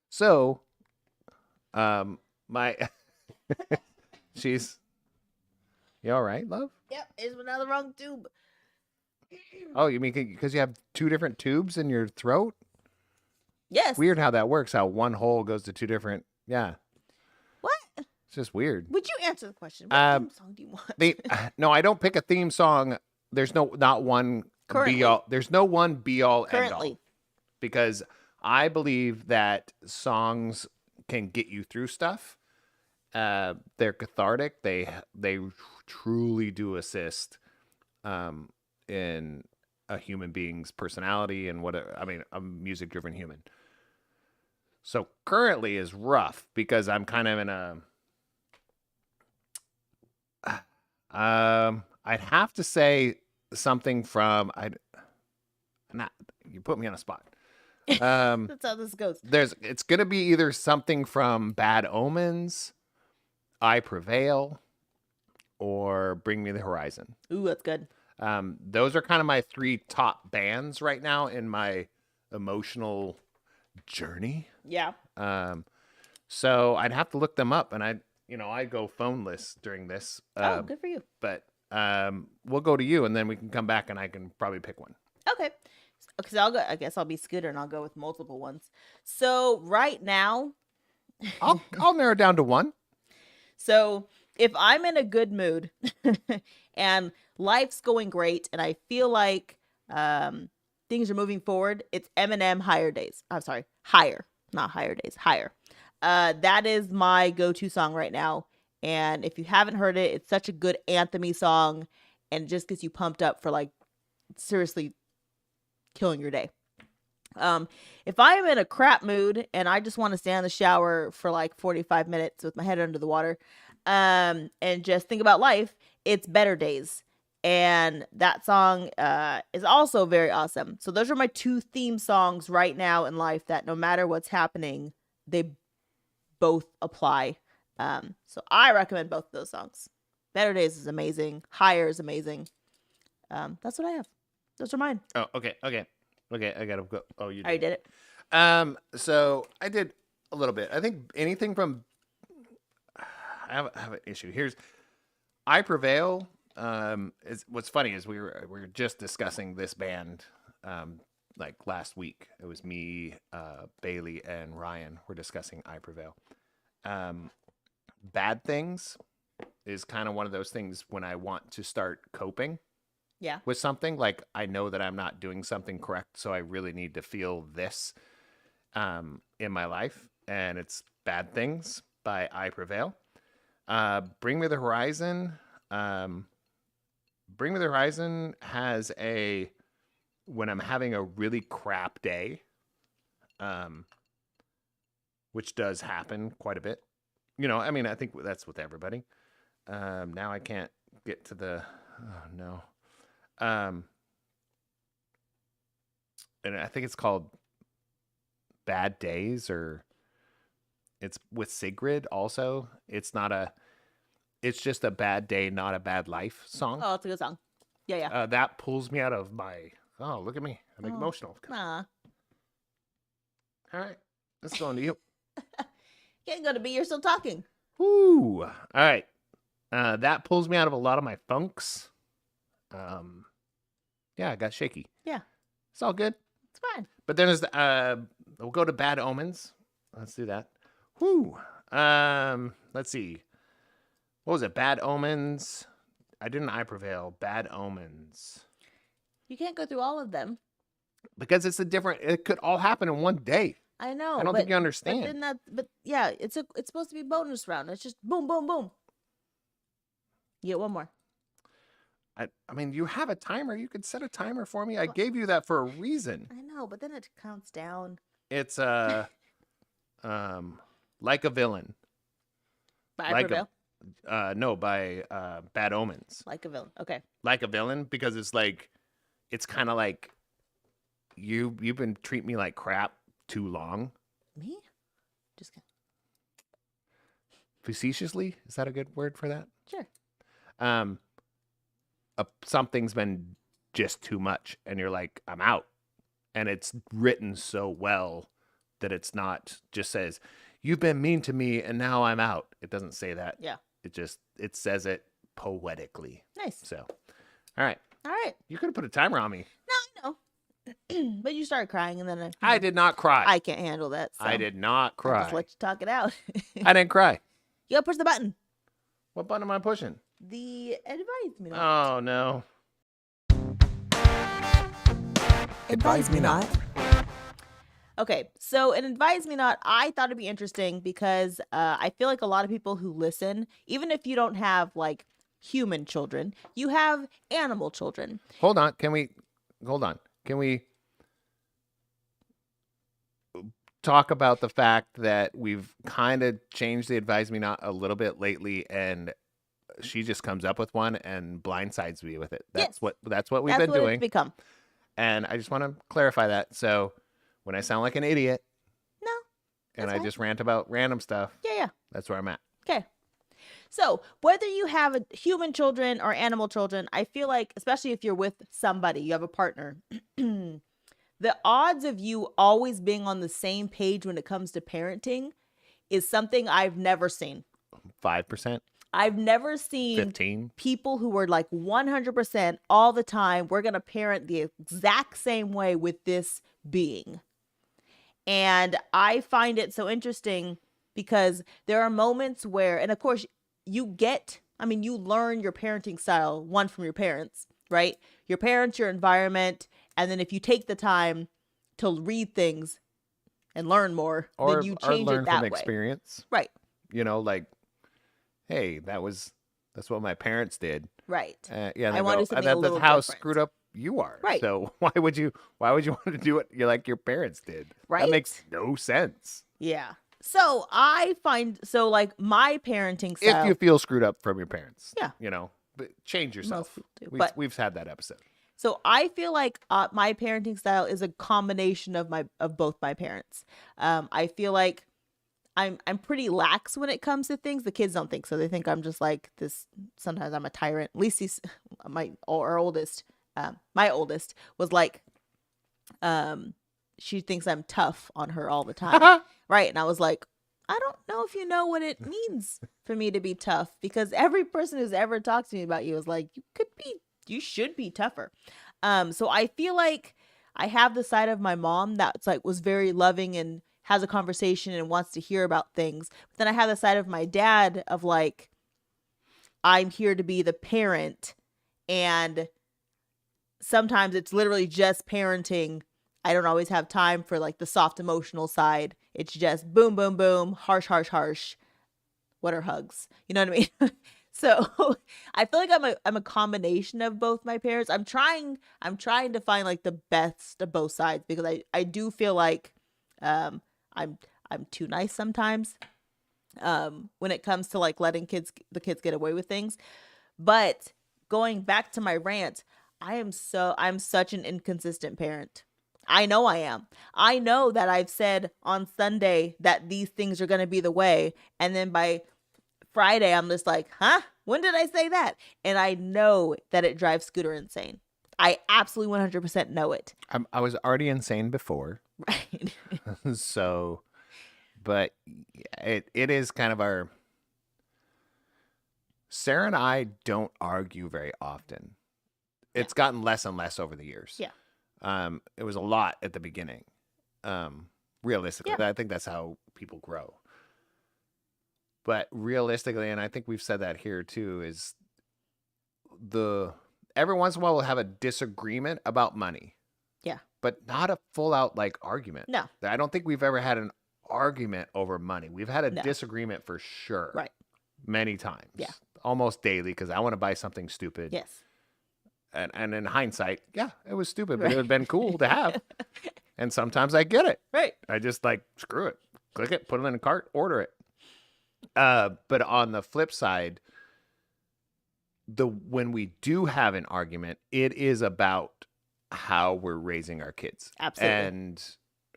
So, you all right, love? Yep, it's another wrong tube. Oh, you mean because you have 2 different tubes in your throat? Yes. Weird how that works, how one hole goes to 2 different, yeah. What? It's just weird. Would you answer the question? What theme song do you want? No, I don't pick a theme song. There's not one Currently. be all. There's no one be all end Currently. all. Because I believe that songs can get you through stuff. They're cathartic. They truly do assist in a human being's personality and a music driven human. So currently is rough because I'm kind of in a I'd have to say something from you put me on a spot. That's how this goes. It's gonna be either something from Bad Omens, I Prevail, or Bring Me the Horizon. Ooh, that's good. Those are kind of my 3 top bands right now in my emotional journey. Yeah. So I'd have to look them up, and I go phoneless during this. Oh, good for you. But we'll go to you, and then we can come back, and I can probably pick one. Okay. Because I guess I'll be Scooter and I'll go with multiple ones. So right now, I'll narrow down to one. So if I'm in a good mood and life's going great and I feel like things are moving forward, it's Eminem Higher Days. I'm sorry, Higher, not Higher Days, Higher. That is my go-to song right now. And if you haven't heard it, it's such a good anthem-y song and it just gets you pumped up for like seriously killing your day. If I'm in a crap mood and I just want to stand in the shower for like 45 minutes with my head under the water, and just think about life, it's Better Days. And that song is also very awesome. So those are my 2 theme songs right now in life that no matter what's happening, they both apply. So I recommend both of those songs. Better Days is amazing. Higher is amazing. That's what I have. Those are mine. Oh, okay. I gotta go. Oh, you I did it. So I did a little bit. I think anything from. I have an issue. Here's, I Prevail. What's funny is we were just discussing this band, like last week. It was me, Bailey, and Ryan were discussing I Prevail. Bad Things is kind of one of those things when I want to start coping. Yeah. With something, like I know that I'm not doing something correct, so I really need to feel this in my life, and it's Bad Things by I Prevail. Bring Me the Horizon. Bring Me the Horizon has when I'm having a really crap day, which does happen quite a bit. I think that's with everybody. Now I can't get to the, oh no. and I think it's called Bad Days, or it's with Sigrid also. It's just a bad day, not a bad life song. Oh, it's a good song. Yeah. That pulls me out of my, oh, look at me. I'm emotional. Nah. All right. Let's go on to you. Can't go to B. You're still talking. Ooh. All right. That pulls me out of a lot of my funks. Yeah, I got shaky. Yeah. It's all good. It's fine. But then we'll go to Bad Omens. Let's do that. Whoo. Let's see. What was it? Bad Omens. I Prevail. Bad Omens. You can't go through all of them. Because it could all happen in one day. I know. I don't think you understand. But yeah, it's supposed to be bonus round. It's just boom, boom, boom. You get one more. I mean, you have a timer. You could set a timer for me. I gave you that for a reason. I know, but then it counts down. It's Like a Villain. By Prevail. No, by Bad Omens. Like a Villain. Okay. Like a Villain, because it's kind of like you've been treating me like crap too long. Me? Just kidding. Facetiously? Is that a good word for that? Sure. Something's been just too much, and you're like, I'm out. And it's written so well that it's not just says, you've been mean to me and now I'm out. It doesn't say that. Yeah. It says it poetically. Nice. So, all right. You could have put a timer on me. No, I know. But you started crying, and then I did not cry. I can't handle that. So I did not I'll cry. just let you talk it out. I didn't cry. You gotta push the button. What button am I pushing? The advise me not. Oh, no. Advise me not. Okay, so in Advise Me Not, I thought it'd be interesting because I feel like a lot of people who listen, even if you don't have like human children, you have animal children. Hold on. Can we talk about the fact that we've kind of changed the Advise Me Not a little bit lately, and she just comes up with one and blindsides me with it. That's Yes. that's what we've That's been what doing. it's become. And I just want to clarify that. So when I sound like an idiot No. and that's I fine. just rant about random stuff, Yeah. that's where I'm at. Okay. So whether you have human children or animal children, I feel like, especially if you're with somebody, you have a partner, the odds of you always being on the same page when it comes to parenting is something I've never seen. 5%, I've never seen 15. people who were like 100% all the time, we're going to parent the exact same way with this being. And I find it so interesting because there are moments where, and of course, you learn your parenting style, one, from your parents, right? Your parents, your environment. And then if you take the time to read things and learn more, then you change learn it that from way. experience. Right. Like, hey, that's what my parents did. Right. Yeah, I want to do something a that's little how different." screwed up you are. Right. So why would you want to do it like your parents did? Right. That makes no sense. Yeah. So I find, like my parenting style. If you feel screwed up from your parents. Yeah. But change yourself. people do, We've had that episode. So I feel like my parenting style is a combination of both my parents. I feel like I'm pretty lax when it comes to things. The kids don't think so. They think I'm just like this. Sometimes I'm a tyrant. At least my oldest was like, she thinks I'm tough on her all the time. Right. And I was like, I don't know if you know what it means for me to be tough, because every person who's ever talked to me about you is like, you should be tougher. So I feel like I have the side of my mom that's like was very loving and has a conversation and wants to hear about things. But then I have the side of my dad of like, I'm here to be the parent, and sometimes it's literally just parenting. I don't always have time for like the soft emotional side. It's just boom, boom, boom, harsh, harsh, harsh. What are hugs? You know what I mean? So I feel like I'm a combination of both my parents. I'm trying to find like the best of both sides, because I do feel like I'm too nice sometimes when it comes to like letting the kids get away with things. But going back to my rant, I'm such an inconsistent parent. I know I am. I know that I've said on Sunday that these things are going to be the way. And then by Friday, I'm just like, huh? When did I say that? And I know that it drives Scooter insane. I absolutely 100% know it. I was already insane before. Right. So, but it is kind of our... Sarah and I don't argue very often. It's gotten less and less over the years. Yeah. It was a lot at the beginning. Realistically, Yeah. I think that's how people grow. But realistically, and I think we've said that here too, is every once in a while we'll have a disagreement about money. Yeah. But not a full out like argument. No. I don't think we've ever had an argument over money. We've had a No. disagreement for sure. Right. Many times. Yeah. Almost daily because I want to buy something stupid. Yes. And in hindsight, yeah, it was stupid, but it would have been cool to have. And sometimes I get it. Right. I just like, screw it. Click it, put it in a cart, order it. But on the flip side, when we do have an argument, it is about how we're raising our kids. Absolutely. And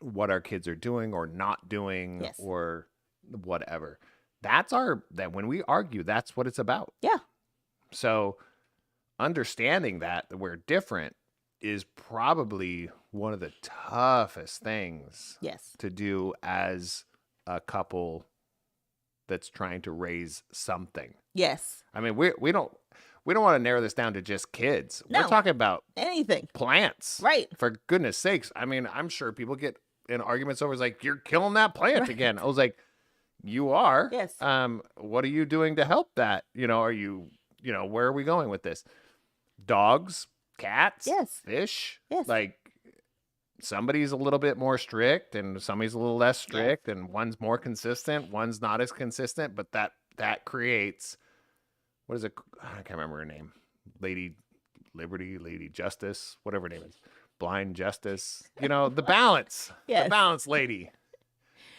what our kids are doing or not doing Yes. or whatever. That when we argue, that's what it's about. Yeah. So understanding that we're different is probably one of the toughest things Yes. to do as a couple that's trying to raise something. Yes. I mean, we don't want to narrow this down to just kids. No. We're talking about Anything. plants. Right. For goodness sakes. I mean, I'm sure people get in arguments over, it's like, you're killing that plant Right. again. I was like, you are. Yes. What are you doing to help that? Are you, where are we going with this? Dogs, cats, Yes. fish. Yes. Like, somebody's a little bit more strict and somebody's a little less strict, and one's more consistent, one's not as consistent, but that creates, what is it? I can't remember her name. Lady Liberty, Lady Justice, whatever her name is. Blind Justice. The balance. Yes. The balance lady.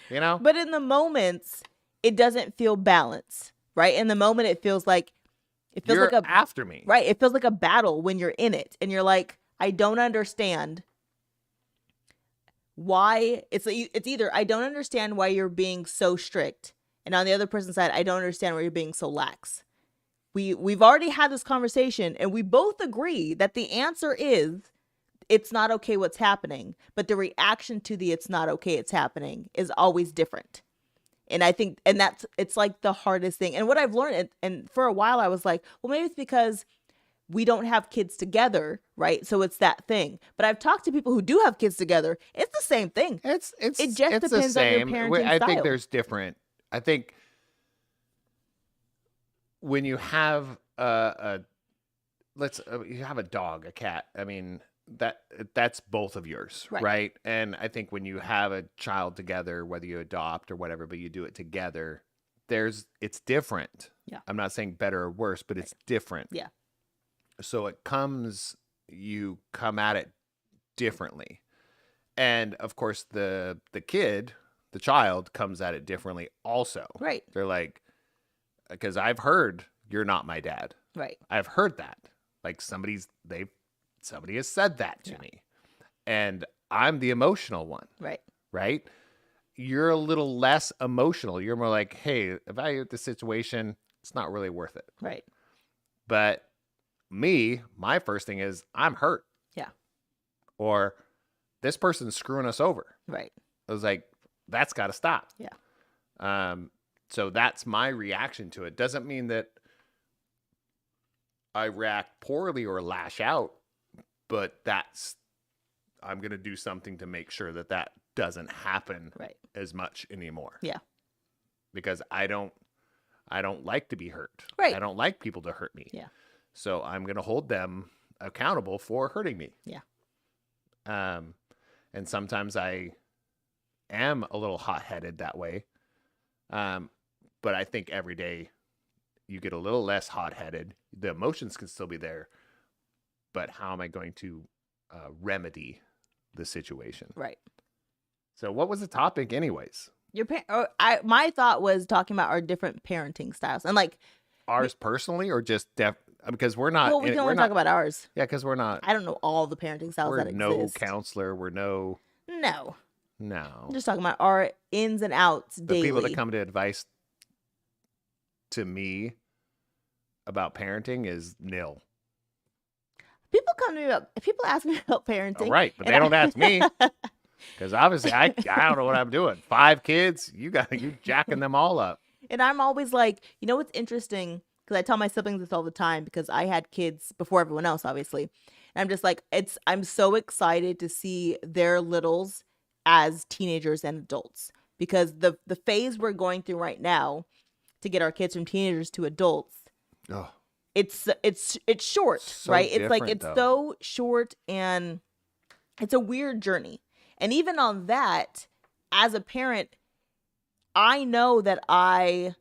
But in the moments, it doesn't feel balanced, right? In the moment, it feels like You're after me. right. It feels like a battle when you're in it, and you're like, I don't understand why. It's either I don't understand why you're being so strict, and on the other person's side, I don't understand why you're being so lax. We've already had this conversation, and we both agree that the answer is it's not okay what's happening, but the reaction to the it's not okay it's happening is always different. And I think, and it's like the hardest thing. And what I've learned, and for a while I was like, well, maybe it's because we don't have kids together, right? So it's that thing. But I've talked to people who do have kids together. It's the same thing. It just it's depends on your parenting I think style. there's different. I think when you have you have a dog, a cat. I mean, that's both of yours, right? And I think when you have a child together, whether you adopt or whatever, but you do it together, it's different. Yeah. I'm not saying better or worse, but it's different. Yeah. So you come at it differently. And of course the child comes at it differently also. Right. They're like, because I've heard you're not my dad. Right. I've heard that. Like somebody has said that to me. And I'm the emotional one. Right. Right? You're a little less emotional. You're more like, hey, evaluate the situation. It's not really worth it. Right. But my first thing is I'm hurt. Yeah. Or this person's screwing us over. Right. I was like, that's got to stop. Yeah. So that's my reaction to it. Doesn't mean that I react poorly or lash out, but I'm going to do something to make sure that doesn't happen as much anymore. Yeah. Because I don't like to be hurt. Right. I don't like people to hurt me. Yeah. So I'm going to hold them accountable for hurting me. Yeah. And sometimes I am a little hot-headed that way. But I think every day you get a little less hot-headed. The emotions can still be there, but how am I going to remedy the situation? Right. So what was the topic anyways? My thought was talking about our different parenting styles, and like ours personally, or just because we're not. Well, we can only talk about ours. Yeah, because we're not. I don't know all the parenting styles We're that no exist. counselor. We're no. No. No. I'm just talking about our ins and outs The daily. people that come to advice to me about parenting is nil. People come to me about. People ask me about parenting. Right, but and they don't ask me. Because obviously I don't know what I'm doing. 5 kids, you jacking them all up. And I'm always like, you know what's interesting? Because I tell my siblings this all the time because I had kids before everyone else, obviously. And I'm just like, I'm so excited to see their littles as teenagers and adults. Because the phase we're going through right now to get our kids from teenagers to adults, Oh, it's short, So right? It's like different, it's though. so short and it's a weird journey. And even on that, as a parent, I know that I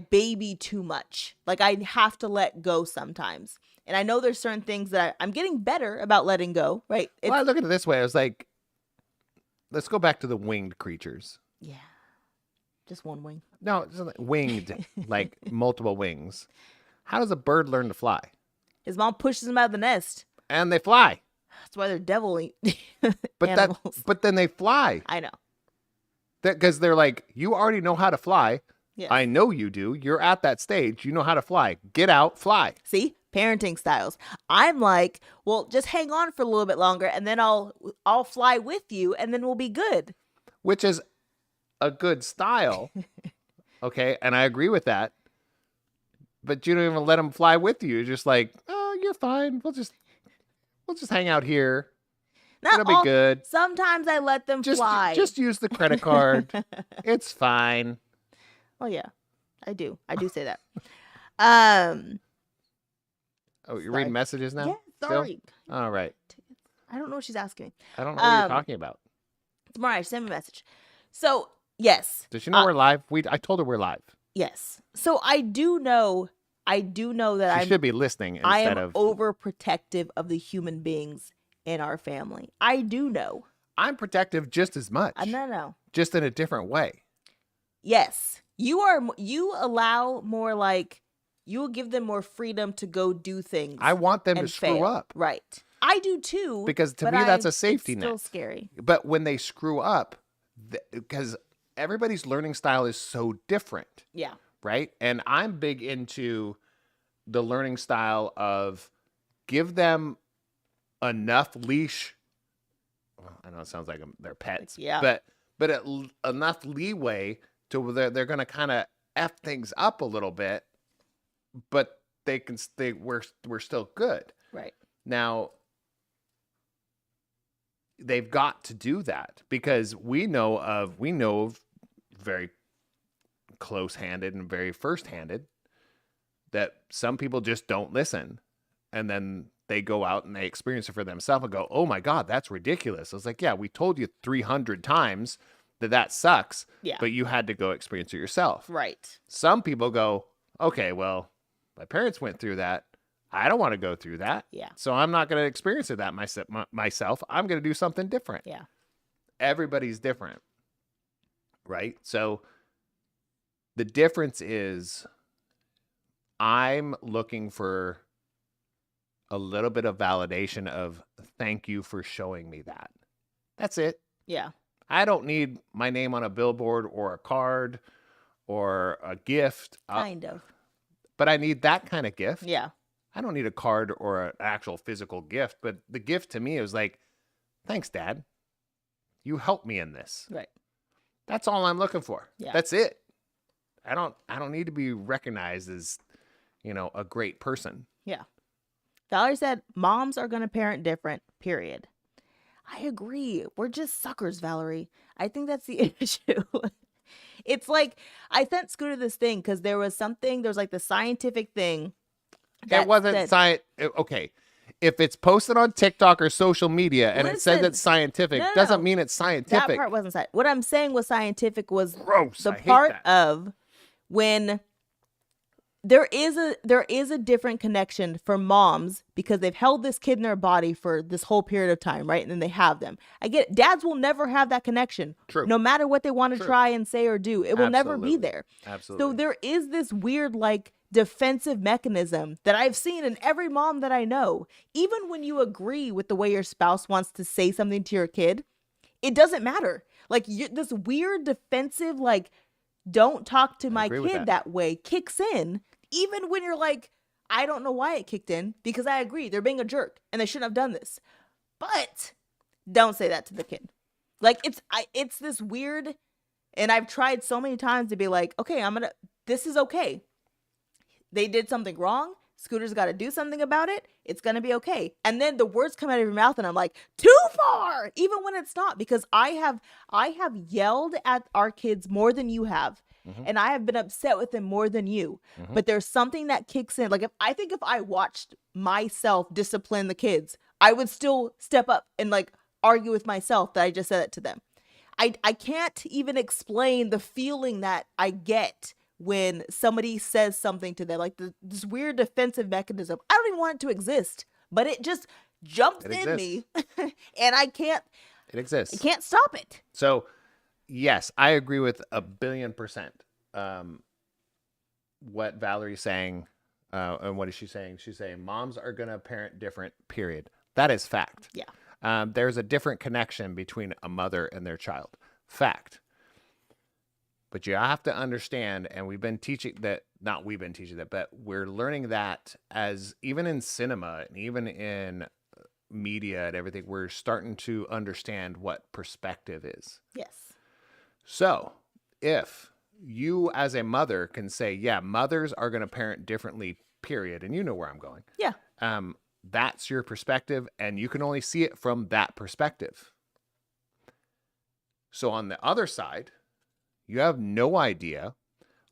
baby too much. Like I have to let go sometimes. And I know there's certain things that I'm getting better about letting go, right? well, I look at it this way. I was like, let's go back to the winged creatures. Yeah. Just one wing. No, it's like winged, like multiple wings. How does a bird learn to fly? His mom pushes him out of the nest. And they fly. That's why they're devil But animals. but then they fly. I know. Because they're like, you already know how to fly. Yes. I know you do. You're at that stage. You know how to fly. Get out, fly. See, parenting styles. I'm like, well, just hang on for a little bit longer, and then I'll fly with you, and then we'll be good. Which is a good style. Okay, and I agree with that. But you don't even let them fly with you. You're just like, oh, you're fine. We'll just hang out here. Not It'll be good. Sometimes I let them fly. Just use the credit card. It's fine. Oh yeah, I do. I do say that. Oh, you're Sorry. reading messages now? Yeah, Still? sorry. All right. I don't know what she's asking me. I don't know what you're talking about. It's Mariah. She sent me a message. So yes. Does she know we're live? I told her we're live. Yes. So I do know that She should be listening I instead am of. overprotective of the human beings in our family. I do know. I'm protective just as much. No. Just in a different way. Yes. You allow more, like, you will give them more freedom to go do things. I want them to and screw fail. up. Right. I do too. Because to but me, that's a safety it's net. still scary. But when they screw up, because everybody's learning style is so different, Yeah. right? And I'm big into the learning style of give them enough leash. Well, I know it sounds like they're pets, Yeah. but enough leeway to where they're going to kind of F things up a little bit, but we're still good. Right. Now, they've got to do that because we know of very close-handed and very first-handed that some people just don't listen, and then they go out and they experience it for themselves and go, oh my God, that's ridiculous. I was like, yeah, we told you 300 times that sucks, Yeah. but you had to go experience it yourself. Right. Some people go, okay, well, my parents went through that. I don't want to go through that. Yeah. So I'm not going to experience it that myself. I'm going to do something different. Yeah. Everybody's different. Right? So the difference is I'm looking for a little bit of validation of thank you for showing me that. That's it. Yeah. I don't need my name on a billboard or a card or a gift. Kind of. But I need that kind of gift. Yeah. I don't need a card or an actual physical gift, but the gift to me is like, thanks, Dad. You helped me in this. Right. That's all I'm looking for. Yeah. That's it. I don't need to be recognized as, a great person. Yeah. Valerie said moms are going to parent different, period. I agree. We're just suckers, Valerie. I think that's the issue. It's like I sent Scooter this thing because there was like the scientific thing. It wasn't science. Okay. If it's posted on TikTok or social media and it says Listen, it's scientific, no. doesn't mean it's scientific. That part wasn't scientific. What I'm saying was scientific was Gross. the I hate part that. of when there is a different connection for moms because they've held this kid in their body for this whole period of time, right? And then they have them. I get it. Dads will never have that connection. True. No matter what they want to True. try and say or do, it will never be Absolutely. there. Absolutely. So there is this weird, like, defensive mechanism that I've seen in every mom that I know. Even when you agree with the way your spouse wants to say something to your kid, it doesn't matter. Like this weird defensive, like, don't talk to my kid that way kicks in, even when you're like, I don't know why it kicked in, because I agree they're being a jerk and they shouldn't have done this. But don't say that to the kid. Like it's this weird, and I've tried so many times to be like, okay, this is okay. They did something wrong. Scooter's got to do something about it. It's going to be okay. And then the words come out of your mouth and I'm like, too far, even when it's not, because I have yelled at our kids more than you have. Mm-hmm. And I have been upset with them more than you. Mm-hmm. But there's something that kicks in. Like if I watched myself discipline the kids, I would still step up and like argue with myself that I just said it to them. I can't even explain the feeling that I get when somebody says something to them, like this weird defensive mechanism. I don't even want it to exist, but it just jumps in me and I can't. It exists. I can't stop it. So yes, I agree with 1,000,000,000%. What Valerie's saying, and what is she saying? She's saying moms are going to parent different, period. That is fact. Yeah. There's a different connection between a mother and their child. Fact. But you have to understand, and we've been teaching that, not we've been teaching that, but we're learning that as even in cinema and even in media and everything, we're starting to understand what perspective is. Yes. So if you as a mother can say, yeah, mothers are going to parent differently, period, and you know where I'm going. Yeah. That's your perspective, and you can only see it from that perspective. So on the other side, you have no idea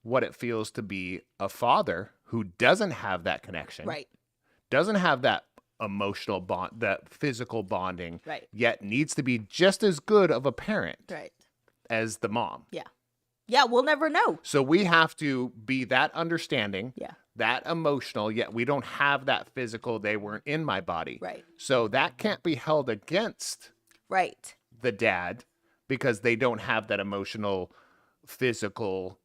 what it feels to be a father who doesn't have that connection. Right. Doesn't have that emotional bond, that physical bonding. Right. Yet needs to be just as good of a parent. Right. As the mom. Yeah. Yeah, we'll never know. So we have to be that understanding. Yeah. That emotional, yet we don't have that physical. They weren't in my body. Right. So that can't be held against the dad because they don't have that emotional, physical,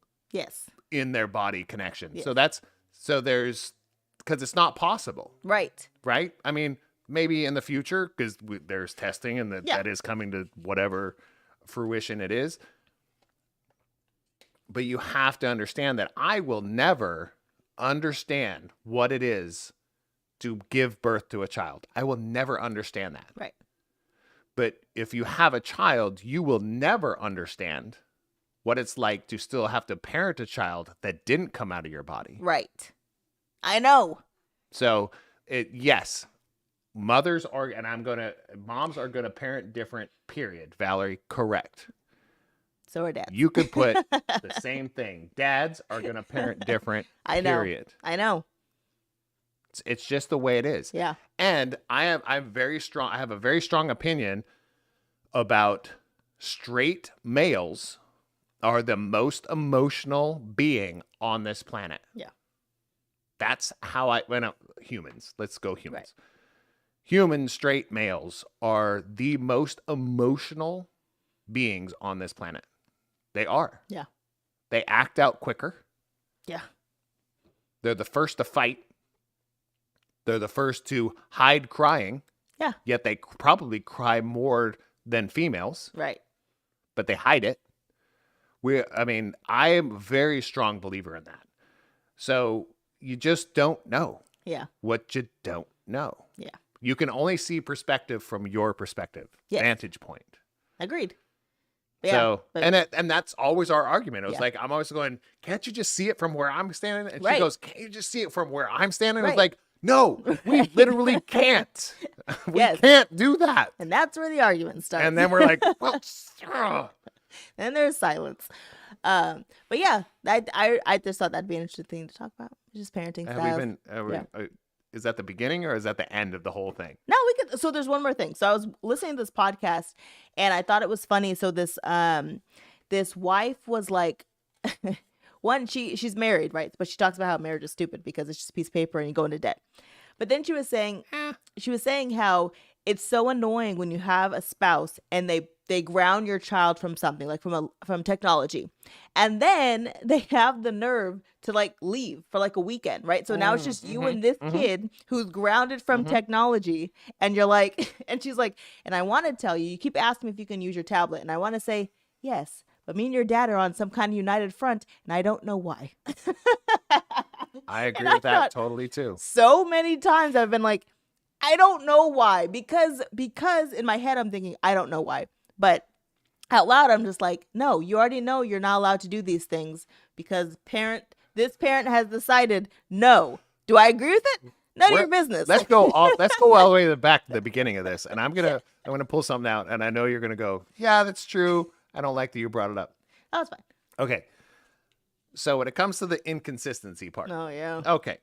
in their body connection. Yes. So there's, because it's not possible. Right. Right? I mean, maybe in the future, because there's testing and that is coming to whatever fruition it is. But you have to understand that I will never understand what it is to give birth to a child. I will never understand that. Right. But if you have a child, you will never understand what it's like to still have to parent a child that didn't come out of your body. Right. I know. So yes, moms are going to parent different, period. Valerie, correct. So are dads. You could put the same thing. Dads are going to parent different, period. I know. It's just the way it is. Yeah. And I have a very strong opinion about straight males are the most emotional being on this planet. Yeah. That's how humans. Let's go humans. Right. Human straight males are the most emotional beings on this planet. They are. Yeah. They act out quicker. Yeah. They're the first to fight. They're the first to hide crying. Yeah. Yet they probably cry more than females. Right. But they hide it. I am a very strong believer in that. So you just don't know. Yeah. What you don't know. Yeah. You can only see perspective from your perspective. Yes. Vantage point. Agreed. So, and that's always our argument. It was like, I'm always going, can't you just see it from where I'm standing? And she goes, can't you just see it from where I'm standing? Right. I was like, no, we literally can't. We can't do that. And that's where the argument starts. And then we're like, well, and there's silence. But yeah, I just thought that'd be an interesting thing to talk about. Just parenting styles. Is that the beginning or is that the end of the whole thing? No, so there's one more thing. So I was listening to this podcast and I thought it was funny. So this wife was like, she's married, right? But she talks about how marriage is stupid because it's just a piece of paper and you go into debt. But then she was saying how it's so annoying when you have a spouse and they ground your child from something like from technology, and then they have the nerve to like leave for like a weekend, right? So now it's just you and this kid who's grounded from technology, and you're like, and she's like, and I want to tell you, you keep asking me if you can use your tablet, and I want to say yes, but me and your dad are on some kind of united front, and I don't know why. I agree And with I that thought, totally too. so many times I've been like, I don't know why, because in my head I'm thinking I don't know why, but out loud I'm just like, no, you already know you're not allowed to do these things because this parent has decided no. Do I agree with it? None of your business. Let's go all the way to the back to the beginning of this, and I'm gonna pull something out, and I know you're gonna go, yeah, that's true. I don't like that you brought it up. Oh, that's fine. Okay, so when it comes to the inconsistency part, Oh yeah. okay.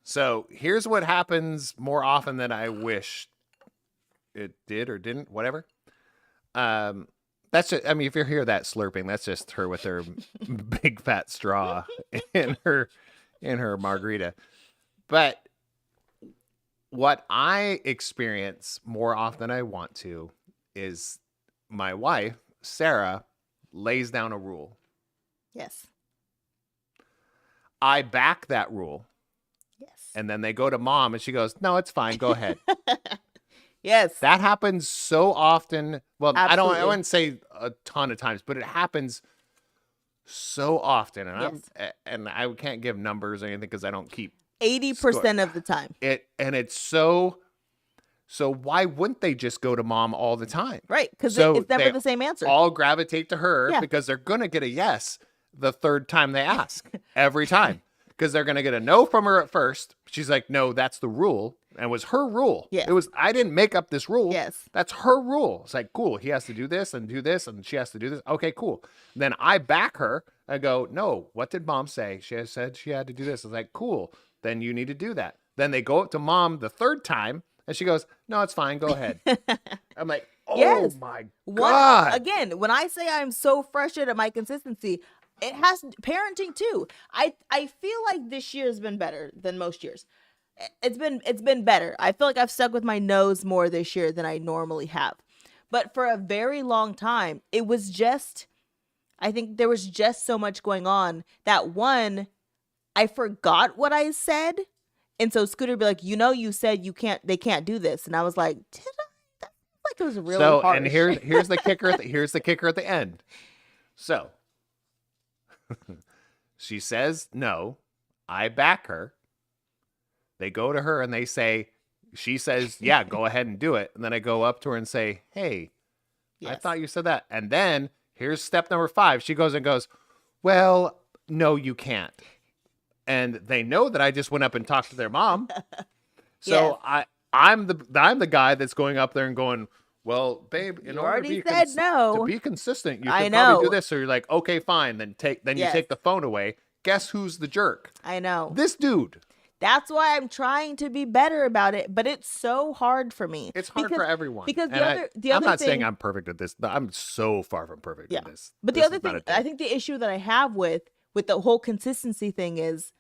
So here's what happens more often than I wish it did or didn't, whatever. That's just, I mean, if you hear that slurping, that's just her with her big fat straw in her margarita. But what I experience more often than I want to is my wife, Sarah, lays down a rule. Yes. I back that rule. Yes. And then they go to mom and she goes, no, it's fine. Go ahead. Yes. That happens so often. Well, Absolutely. I wouldn't say a ton of times, but it happens so often. And Yes. I can't give numbers or anything because I don't keep 80% of the time. it's so why wouldn't they just go to mom all the time? Right. Because So it's never they the same answer. all gravitate to her Yeah. because they're going to get a yes the third time they ask every time. Because they're going to get a no from her at first. She's like, no, that's the rule. And it was her rule. Yes. It was, I didn't make up this rule. Yes. That's her rule. It's like, cool. He has to do this, and she has to do this. Okay, cool. Then I back her. I go, no, what did mom say? She has said she had to do this. It's like, cool. Then you need to do that. Then they go up to mom the third time, and she goes, no, it's fine. Go ahead. I'm like, oh Yes. my One, God. again, when I say I'm so frustrated at my consistency, it has parenting too. I feel like this year has been better than most years. It's been better. I feel like I've stuck with my nose more this year than I normally have. But for a very long time, it was just, I think there was just so much going on that one, I forgot what I said. And so Scooter would be like, you said they can't do this. And I was like, did I? That felt like it was really harsh. And here's the kicker. Here's the kicker at the end. So she says no. I back her. They go to her and they say, she says, yeah, go ahead and do it. And then I go up to her and say, hey, I Yes. thought you said that. And then here's step number 5. She goes, well, no, you can't. And they know that I just went up and talked to their mom. So Yes. I'm the guy that's going up there and going, well, babe, in You order already to said no. to be consistent, you I can probably know. do this. So you're like, okay, fine. Then you Yes. take the phone away. Guess who's the jerk? I know. This dude. That's why I'm trying to be better about it, but it's so hard for me. It's hard for everyone. Because And the I'm other not thing, saying I'm perfect at this. I'm so far from perfect at this. But the This other is not thing, a I think the issue that I have with the whole consistency thing is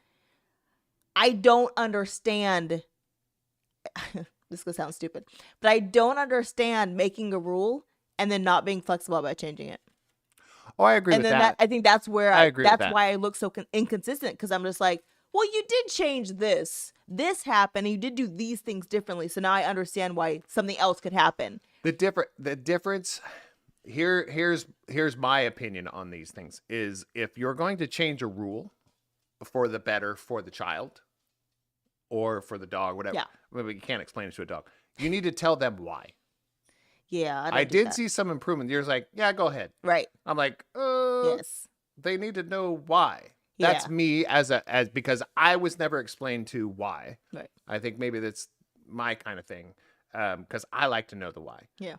I don't understand. This is gonna sound stupid, but I don't understand making a rule and then not being flexible about changing it. Oh, I agree And with then that. I think that's where I agree with that's that. why I look so inconsistent, because I'm just like, well, you did change this. This happened, and you did do these things differently. So now I understand why something else could happen. The difference here's my opinion on these things is if you're going to change a rule for the better for the child or for the dog, whatever. Yeah. Well, you can't explain it to a dog. You need to tell them why. Yeah, I don't do did that. see some improvement. You're like, yeah, go ahead. Right. I'm like, Yes. they need to know why. That's Yeah. me as because I was never explained to why. Right. I think maybe that's my kind of thing. Because I like to know the why. Yeah.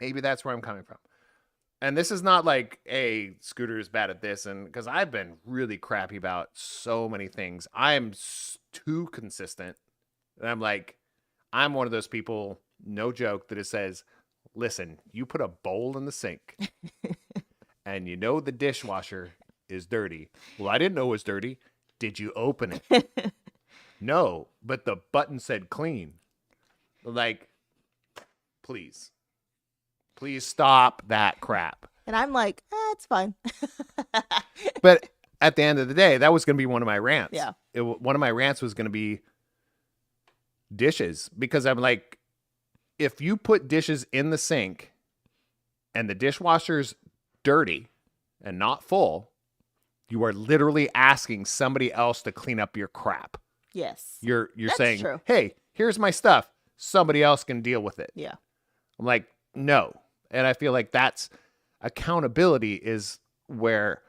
Maybe that's where I'm coming from. And this is not like, hey, Scooter is bad at this. And because I've been really crappy about so many things. I'm too consistent. And I'm like, I'm one of those people, no joke, that it says, listen, you put a bowl in the sink and you know the dishwasher is dirty. Well, I didn't know it was dirty. Did you open it? No, but the button said clean. Like, please stop that crap. And I'm like, it's fine. But at the end of the day, that was going to be one of my rants. Yeah. One of my rants was going to be dishes, because I'm like, if you put dishes in the sink and the dishwasher's dirty and not full, you are literally asking somebody else to clean up your crap. Yes. You're That's saying, true. hey, here's my stuff. Somebody else can deal with it. Yeah. I'm like, no. And I feel like that's accountability is where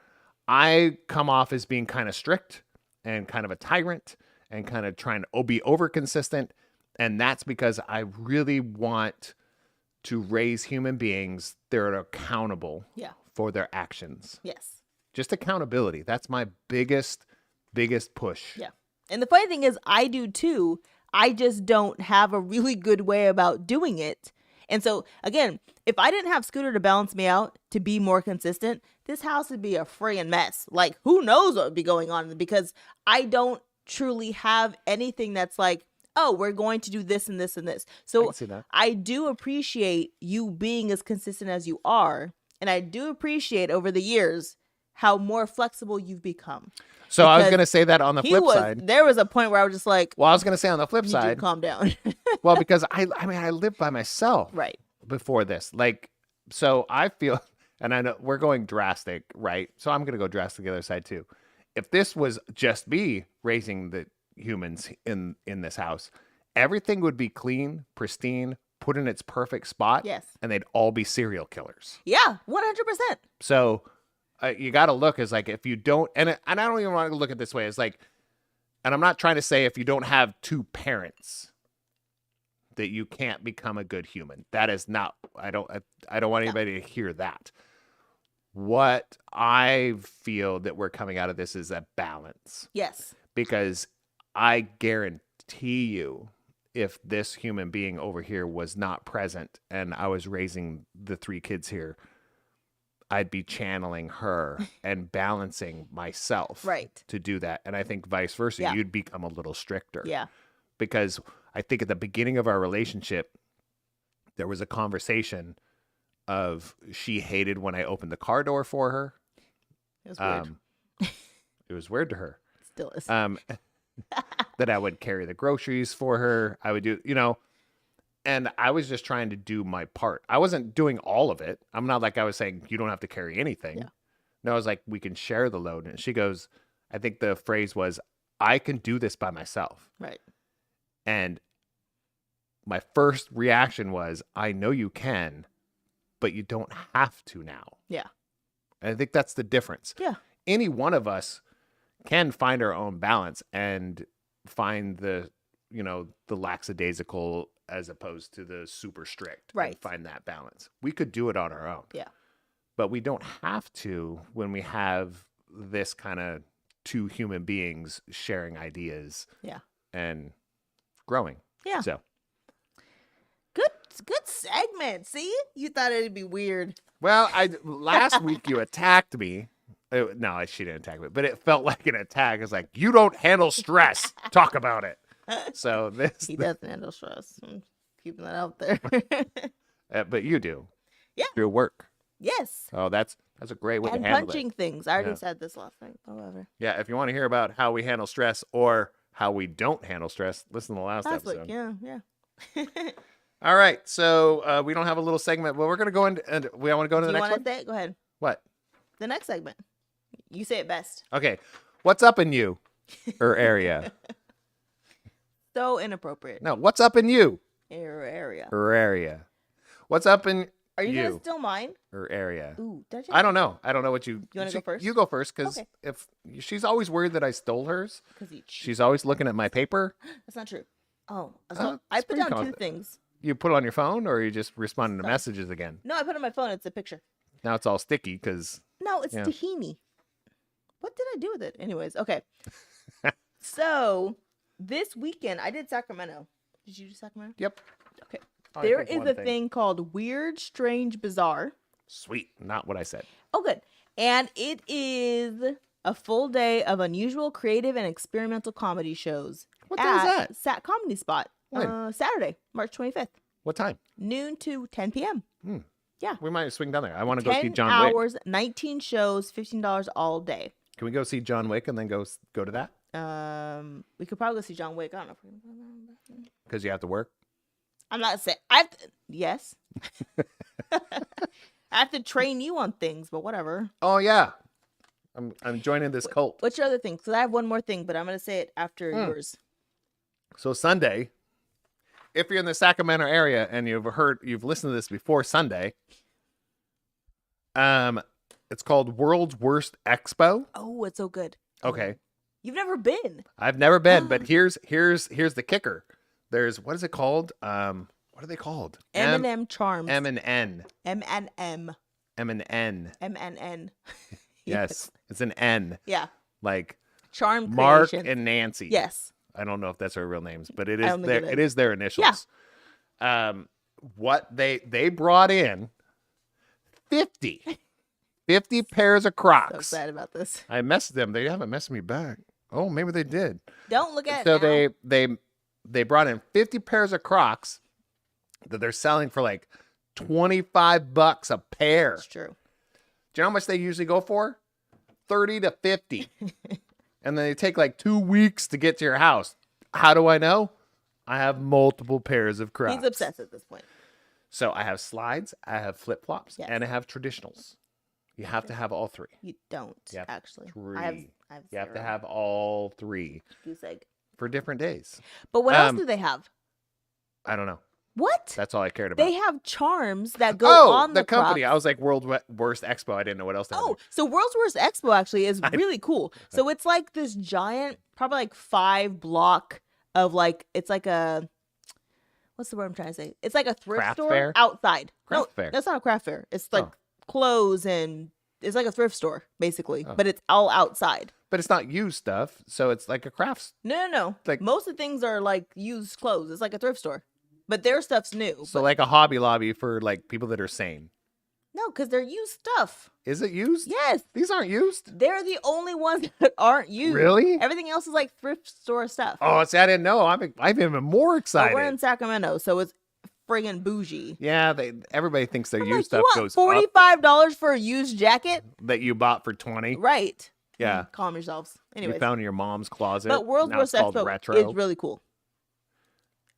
I come off as being kind of strict and kind of a tyrant and kind of trying to be over consistent. And that's because I really want to raise human beings that are accountable for their actions. Yes. Just accountability. That's my biggest push. Yeah. And the funny thing is, I do too. I just don't have a really good way about doing it. And so, again, if I didn't have Scooter to balance me out, to be more consistent, this house would be a friggin' mess. Like, who knows what would be going on? Because I don't truly have anything that's like, oh, we're going to do this and this and this. So I do appreciate you being as consistent as you are. And I do appreciate over the years how more flexible you've become. So I was going to say that on the flip side. There was a point where I was just like, well, I was going to say on the flip side, calm down. well, because I mean, I lived by myself right before this. Like, so I feel, and I know we're going drastic, right? So I'm going to go drastic the other side too. If this was just me raising the humans in this house, everything would be clean, pristine, put in its perfect spot. Yes. And they'd all be serial killers. Yeah, 100%. So you got to look as like, if you don't, and I don't even want to look at it this way. It's like, and I'm not trying to say if you don't have two parents that you can't become a good human. That is not, I don't want anybody to hear that. What I feel that we're coming out of this is a balance. Yes. Because I guarantee you, if this human being over here was not present and I was raising the 3 kids here, I'd be channeling her and balancing myself to do that. And I think vice versa, you'd become a little stricter. Yeah. Because I think at the beginning of our relationship, there was a conversation of she hated when I opened the car door for her. It was weird. It was weird to her. Still is. That I would carry the groceries for her. I would do, and I was just trying to do my part. I wasn't doing all of it. I'm not like I was saying, you don't have to carry anything. Yeah. No, I was like, we can share the load. And she goes, I think the phrase was, I can do this by myself. Right. And my first reaction was, I know you can, but you don't have to now. Yeah. And I think that's the difference. Yeah. Any one of us can find our own balance and find the lackadaisical as opposed to the super strict. Right. And find that balance. We could do it on our own. Yeah. But we don't have to when we have this kind of 2 human beings sharing ideas. Yeah. And growing. Yeah. So. Good segment. See? You thought it'd be weird. Well, last week you attacked me. No, she didn't attack me, but it felt like an attack. It's like, you don't handle stress. Talk about it. So he doesn't handle stress. I'm keeping that out there. But you do. Yeah. Through work. Yes. Oh, that's a great way and to handle punching it. things. I already said this last night. However. Yeah, if you want to hear about how we handle stress or how we don't handle stress, listen to the last episode. Week. Yeah. All right, so we don't have a little segment. Well, we're going to go into, and we want to go to the next one? You want to say it? Go ahead. What? The next segment. You say it best. Okay. What's up in you? Or area? So inappropriate. No, what's up in you? Area. Or area. What's up in Are you going to steal mine? Or area. Ooh, I don't know. I don't know what you... You want to go first? You go first, because okay. if she's always worried that I stole hers. Because she's always looking at my paper. That's not true. Oh, so I put down 2 things. You put it on your phone, or are you just responding to messages again? No, I put it on my phone. It's a picture. Now it's all sticky because... No, it's tahini. What did I do with it? Anyways, okay. So, this weekend, I did Sacramento. Did you do Sacramento? Yep. Okay. There is a thing called Weird, Strange, Bizarre. Sweet. Not what I said. Oh, good. And it is a full day of unusual, creative, and experimental comedy shows What day is that? Sat Comedy Spot. When? Saturday, March 25th, What time? noon to 10 p.m. We might swing down there. I want to go see 10 John Wick. hours, 19 shows, $15 all day. Can we go see John Wick and then go to that? We could probably go see John Wick. I don't know. Because you have to work. I'm not saying I have to, yes. I have to train you on things, but whatever. Oh yeah, I'm joining this cult. What's your other thing? Because I have one more thing, but I'm gonna say it after yours. So Sunday, if you're in the Sacramento area and you've listened to this before Sunday, it's called World's Worst Expo. Oh, it's so good. Okay. You've never been. I've never been, but here's the kicker. There's, what is it called? What are they called? M&M Charms. M&N. M&M. M&N. M&N. Yes. It's an N. Yeah. Like Charm Mark Creations. and Nancy. Yes. I don't know if that's their real names, but it I is don't think it is their initials. What they brought in 50 pairs of So Crocs. sad about this. I messaged them. They haven't messaged me back. Oh, maybe they did. Don't look at So it now. they brought in 50 pairs of Crocs that they're selling for like $25 a pair. It's true. Do you know how much they usually go for? 30 to 50. And then they take like 2 weeks to get to your house. How do I know? I have multiple pairs of Crocs. He's obsessed at this point. So I have slides, I have flip-flops, Yes. and I have traditionals. You have to have all three. You don't, Yep. actually. Three. I have You have to zero. have all three Goose egg. for different days. But what else do they have? I don't know. What? That's all I cared about. They have charms that go on the company. Crocs. I was like Worst Expo. I didn't know what else they had. Oh, so World's Worst Expo actually is really cool. So it's like this giant, probably like 5 block of like, it's like a, what's the word I'm trying to say? It's like a thrift Craft store fair? outside. Craft no, fair. that's not a craft fair. It's like Oh. clothes and it's like a thrift store basically, Oh. but it's all outside. But it's not used stuff, so it's like a crafts. No. Like- Most of the things are like used clothes. It's like a thrift store, but their stuff's new. So but- like a Hobby Lobby for like people that are sane. no, because they're used stuff. Is it used? Yes. These aren't used? They're the only ones that aren't used. Really? Everything else is like thrift store stuff. Oh, see, I didn't know. I'm even more But excited. we're in Sacramento, so it's friggin' bougie. Yeah, everybody thinks their I'm used like, stuff you goes want up $45 for a used jacket? that you bought for 20. Right. Yeah. Calm yourselves. You Anyways, found in your mom's closet. but World's Now Worst it's called Expo retro. is really cool.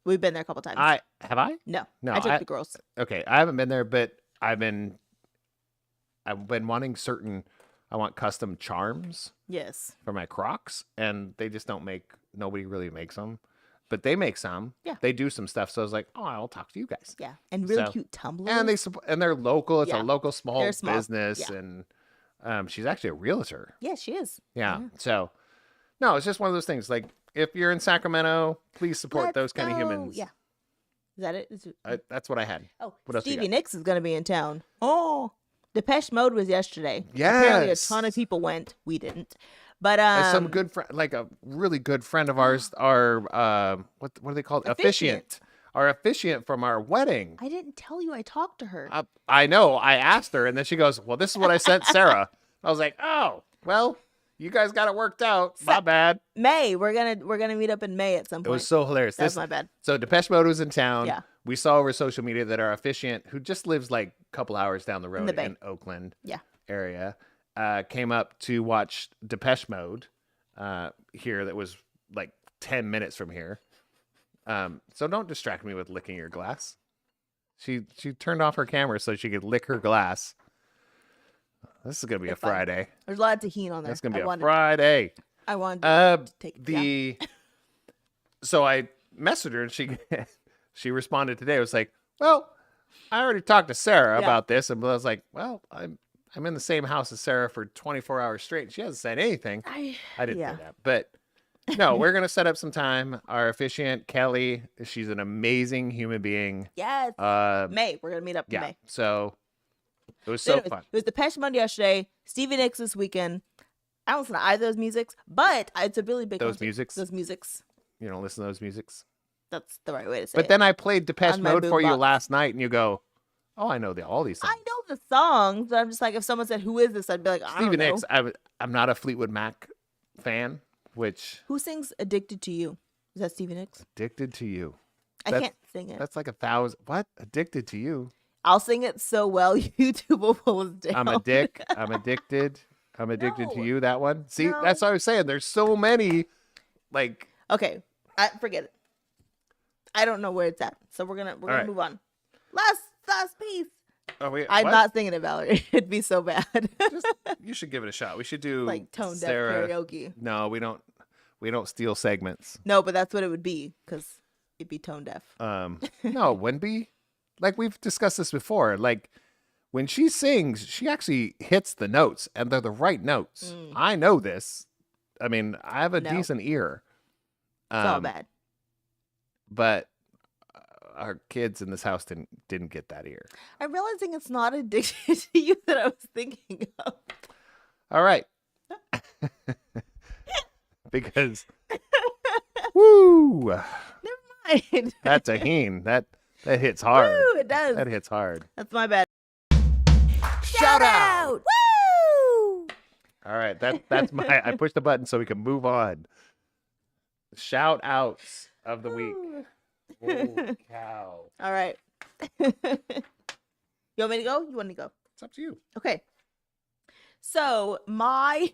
We've been there a couple times. Have I? No, No, I took the girls. Okay, I haven't been there, but I've been wanting I want custom charms Yes. for my Crocs, and they just don't nobody really makes them, but they make some. Yeah. They do some stuff. So I was like, oh, I'll talk to you guys. Yeah. And really So- cute tumblers. And and they're local. It's Yeah. a local small They're small. business, Yeah. and she's actually a realtor. Yeah, she is. Yeah. So, no, it's just one of those things. Like, if you're in Sacramento, please support Let's those kind of go. humans. Yeah. Is that it? That's what I had. Oh, What else you Stevie got? Nicks is going to be in town. Oh, Depeche Mode was yesterday. Apparently a Yes. ton of people went. We didn't. But Some good friend, like a really good friend of ours, our what are they called? Officiant. Our officiant from our wedding. I didn't tell you I talked to her. I know. I asked her, and then she goes, "Well, this is what I sent Sarah." I was like, "Oh, well, you guys got it worked out. My bad." May, we're gonna meet up in May at some It point. was so hilarious. That's my bad. So Depeche Mode was in town. Yeah. We saw over social media that our officiant, who just lives like a couple hours down the road the Bay. in Oakland Yeah. area, came up to watch Depeche Mode here that was like 10 minutes from here. So don't distract me with licking your glass. She turned off her camera so she could lick her glass. This is going to be It's a fine. Friday. There's a lot of tahini on there. That's going to be I a wanted, Friday. I wanted to take it down. So I messaged her and she responded today. I was like, well, I already talked to Sarah Yeah. about this, and I was like, well, I'm in the same house as Sarah for 24 hours straight. And she hasn't said anything. I didn't yeah. say that, but no, we're gonna set up some time. Our officiant Kelly, she's an amazing human being. Yes. Uh, May. We're gonna meet up in yeah. May. So it was So so anyways, fun. It was Depeche Mode yesterday. Stevie Nicks this weekend. I don't listen to either of those musics, but it's a really big Those concert. musics? Those musics. You know, listen to those musics. That's the right way to say But it. then I played Depeche On my Mode for you boombox. last night, and you go, "Oh, I know all these songs." I know the songs, but I'm just like, if someone said, "Who is this?" I'd be like, I Stevie don't know. Nicks. I'm not a Fleetwood Mac fan, which Who sings "Addicted to You"? Is that Stevie Nicks? Addicted to You. I can't sing it. That's like 1,000. What? Addicted to You. I'll sing it so well, YouTube will pull us down. I'm a dick. I'm addicted. I'm addicted to No. you. That one. See, No. that's what I was saying. There's so many. Like, Okay, forget it. I don't know where it's at, so we're gonna right. move on. Last piece. oh wait, I'm what? not singing it, Valerie. It'd be so bad. You should give it a shot. We should do Like tone deaf Sarah. karaoke. No, we don't. We don't steal segments. No, but that's what it would be because it'd be tone deaf. No, it wouldn't be. Like we've discussed this before. Like when she sings, she actually hits the notes, and they're the right notes. I know this. I mean, I have a No. decent ear. It's all bad. But our kids in this house didn't get that ear. I'm realizing it's not addiction to you that I was thinking of. All right. Because woo, Never mind. that's a heen. That hits hard. Woo, it does. That hits hard. That's my bad. Shout out. Woo! All right, that's my. I pushed the button so we can move on. Shout outs of the week. Holy cow! All right. You want me to go? You want me to go? It's up to you. Okay. So my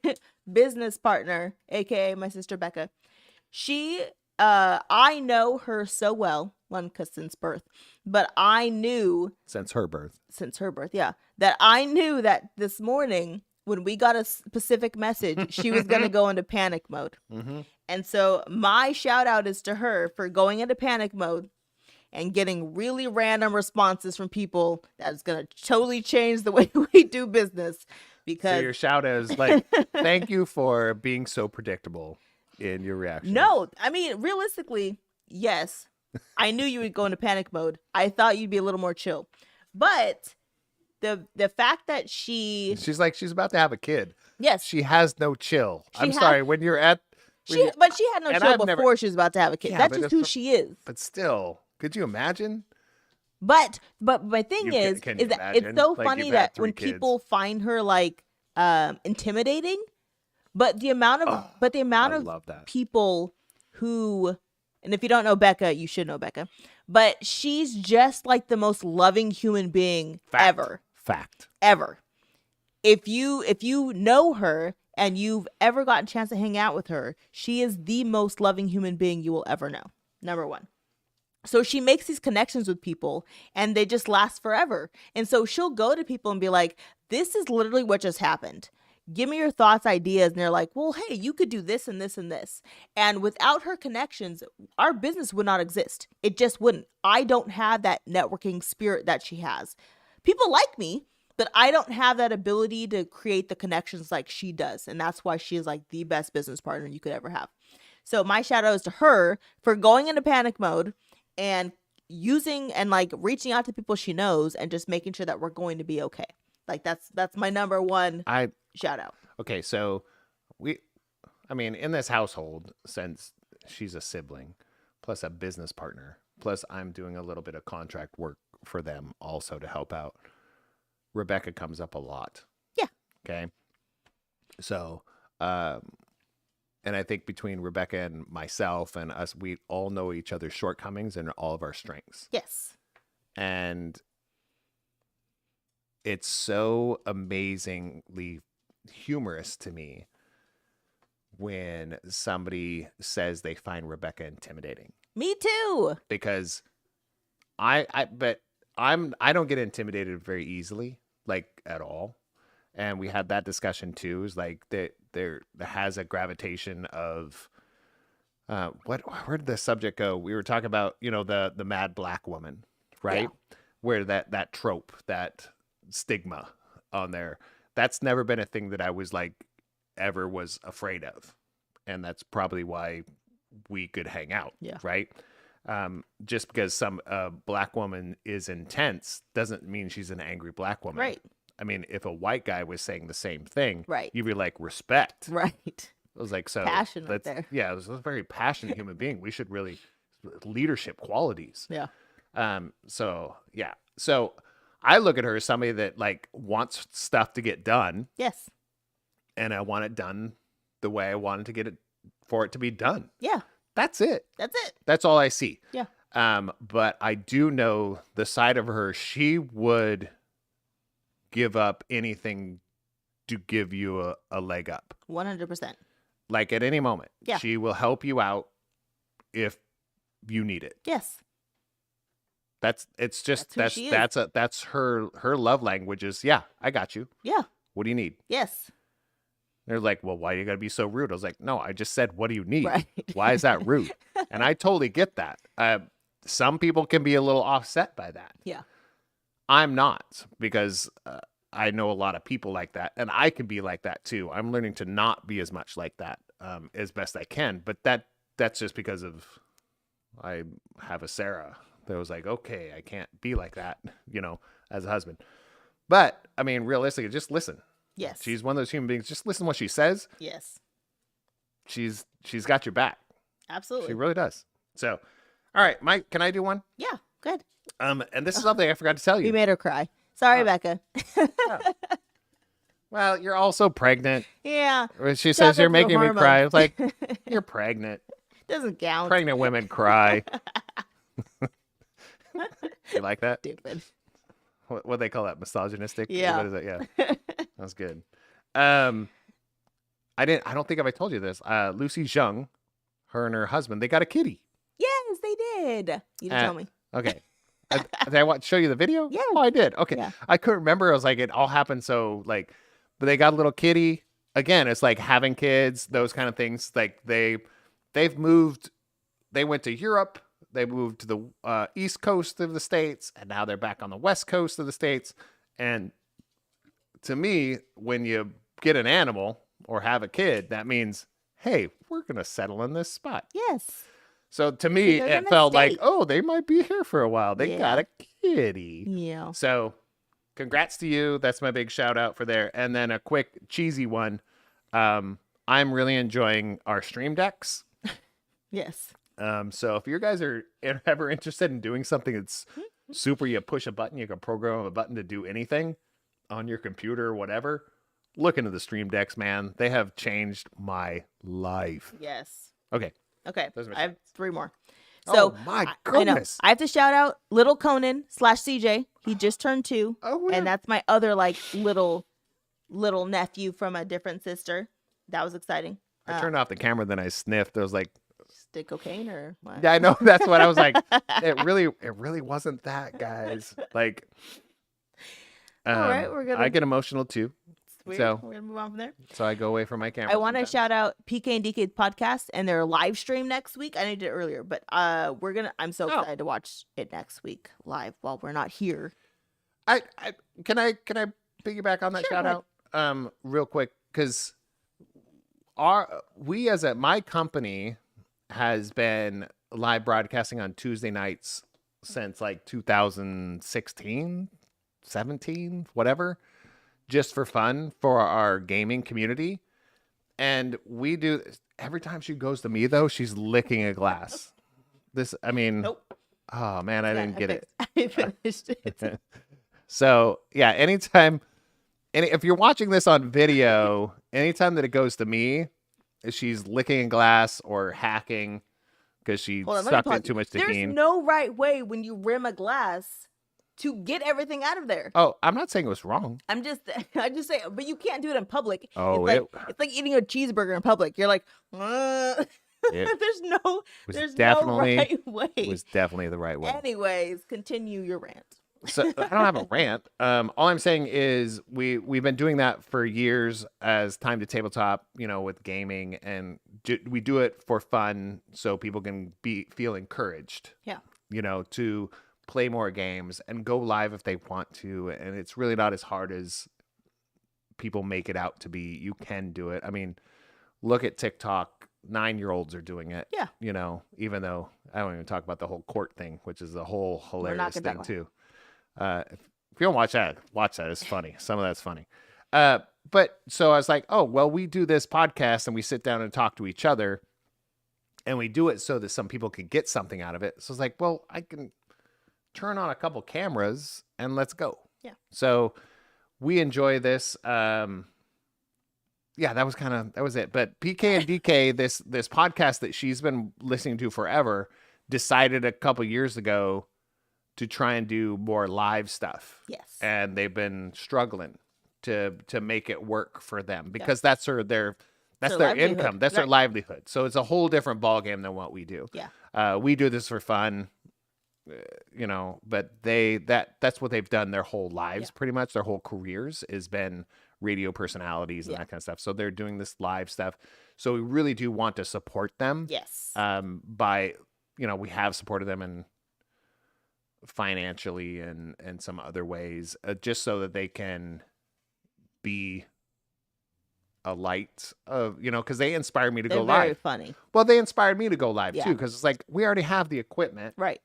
business partner, aka my sister Becca, I know her so well, one because since birth, but I knew Since her birth. that I knew that this morning when we got a specific message, she was gonna go into panic mode. Mm-hmm. And so my shout out is to her for going into panic mode and getting really random responses from people that's going to totally change the way we do business. Because So your shout out is like, thank you for being so predictable in your reaction. no, I mean, realistically, yes, I knew you would go into panic mode. I thought you'd be a little more chill. But the fact that She's like, she's about to have a kid. yes, She has no chill. She I'm has- sorry. When you're at, but she had no and chill I've before never- she was about to have a kid. Yeah, That's but just it's who for- she is. but still, could you imagine? But my thing You is can that imagine? it's so Like, funny you've had that when 3 kids. people find her like intimidating, but the amount of I love that. people who, and if you don't know Becca, you should know Becca, but she's just like the most loving human being Fact. ever. Fact. If you know her and you've ever gotten a chance to hang out with her, she is the most loving human being you will ever know. Number one. So she makes these connections with people and they just last forever. And so she'll go to people and be like, this is literally what just happened. Give me your thoughts, ideas. And they're like, well, hey, you could do this and this and this. And without her connections, our business would not exist. It just wouldn't. I don't have that networking spirit that she has. People like me, but I don't have that ability to create the connections like she does. And that's why she is like the best business partner you could ever have. So my shout out is to her for going into panic mode and using and like reaching out to people she knows and just making sure that we're going to be okay. Like that's my number one shout out. Okay, so in this household, since she's a sibling, plus a business partner, plus I'm doing a little bit of contract work for them also to help out, Rebekah comes up a lot. Yeah. Okay. So, and I think between Rebekah and myself and us, we all know each other's shortcomings and all of our strengths. Yes. And it's so amazingly humorous to me when somebody says they find Rebekah intimidating. Me too. Because I don't get intimidated very easily, like at all. And we had that discussion too, is like that there has a gravitation of where did the subject go? We were talking about, the mad black woman, right? Yeah. Where that trope, that stigma on there, that's never been a thing that I was like ever was afraid of. And that's probably why we could hang out. Yeah. Right. Just because some black woman is intense doesn't mean she's an angry black woman. Right. I mean, if a white guy was saying the same thing, Right. you'd be like, respect. Right. I was like, so Passion right that's- there. Yeah, it was a very passionate human being. We should really leadership qualities. Yeah. So yeah. So I look at her as somebody that like wants stuff to get done, Yes. and I want it done the way I wanted to get it for it to be done. Yeah. That's it. That's it. That's all I see. Yeah. But I do know the side of her. She would give up anything to give you a leg up. 100%. Like at any moment. Yeah. She will help you out if you need it. Yes. That's her love language is, yeah, I got you. Yeah. What do you need? Yes. They're like, well, why do you got to be so rude? I was like, no, I just said, what do you need? Right. Why is that rude? And I totally get that. Some people can be a little offset by that. Yeah. I'm not, because I know a lot of people like that, and I can be like that too. I'm learning to not be as much like that as best I can, but that's just because of I have a Sarah that was like, okay, I can't be like that, as a husband. But I mean, realistically, just listen. Yes. She's one of those human beings. Just listen to what she says. Yes. She's got your back. Absolutely. She really does. So, all right, Mike, can I do one? Yeah. Good. And this is something I forgot to tell you. You made her cry. Sorry, Becca. Oh. Well, you're also pregnant. Yeah. She says you're making me cry. I was like, Hormones. you're pregnant. Doesn't count. Pregnant women cry. You like that? Stupid. What they call that? Misogynistic? Yeah. What is that? Yeah. That was good. I don't think I told you this. Lucy Zheng, her and her husband, they got a kitty. Yes, they did. You didn't tell me. Okay. Did I show you the video? Yeah. Oh, I did. Okay. Yeah. I couldn't remember. I was like, it all happened so but they got a little kitty. Again, it's like having kids, those kind of things. Like they've moved. They went to Europe. They moved to the East Coast of the States, and now they're back on the West Coast of the States. And to me, when you get an animal or have a kid, that means, hey, we're going to settle in this spot. Yes. So to me, They're it gonna felt like, stay. oh, they might be here for a while. They Yeah. got a kitty. Yeah. So congrats to you. That's my big shout out for there. And then a quick cheesy one. I'm really enjoying our stream decks. Yes. So if you guys are ever interested in doing something that's super, you push a button, you can program a button to do anything on your computer or whatever, look into the stream decks, man. They have changed my life. Yes. Okay. Okay. Those are my I have shoutouts. 3 more. So Oh my I know. goodness. I have to shout out little Conan / CJ. He just turned 2. Oh, yeah. And that's my other little nephew from a different sister. That was exciting. I turned off the camera, then I sniffed. I was like, Did cocaine or what? yeah, I know. That's what I was like. It really wasn't that, guys. Like, All right, we're gonna- I get emotional too. Weird. So- We're gonna move on from there. So I go away from my camera. I want to sometimes. shout out PK&DK podcast and their live stream next week. I know you did it earlier, but I'm so Oh. excited to watch it next week live while we're not here. Can I piggyback on that Sure, shout go out real quick, because my company has been live broadcasting on Tuesday nights since like 2016, 17, whatever, just for fun for our gaming community. And we do, every time she goes to me though, she's licking a glass. Nope. Oh man, I didn't get it. I finished it. So yeah, anytime, if you're watching this on video, anytime that it goes to me, she's licking a glass or hacking because she Hold on, let me sucked in pause. too much There's tahini. no right way when you rim a glass to get everything out of there. Oh, I'm not saying it was wrong. I just say, but you can't do it in public. Oh, it's like eating a cheeseburger in public. You're like, It there's no definitely- right way. It was definitely the right way. Anyways, continue your rant. So I don't have a rant. All I'm saying is we've been doing that for years as Time to Tabletop, with gaming, and we do it for fun so people can feel encouraged. Yeah. To play more games and go live if they want to, and it's really not as hard as people make it out to be. You can do it. I mean, look at TikTok. 9-year-olds are doing it. Yeah. Even though I don't even talk about the whole court thing, which is a whole hilarious gonna thing talk too. If you don't watch that. It's funny. Some of that's funny. But so I was like, oh, well, we do this podcast and we sit down and talk to each other, and we do it so that some people can get something out of it. So it's like, well, I can turn on a couple cameras and let's go. Yeah. So we enjoy this. yeah, that was it. But PK&DK, this podcast that she's been listening to forever, decided a couple years ago to try and do more live stuff. Yes. And they've been struggling to make it work for them because that's their their income. livelihood. That's their Right. livelihood. So it's a whole different ballgame than what we do. Yeah. We do this for fun, but that's what they've done their whole lives, pretty much. Their whole careers has been radio personalities and that kind of stuff. So they're doing this live stuff. So we really do want to support them. Yes. By, we have supported them in financially and some other ways, just so that they can be a light of, because they inspired me to They're go very live. funny. Well, they inspired me to go live Yeah. too, because it's like, we already have the equipment. Right.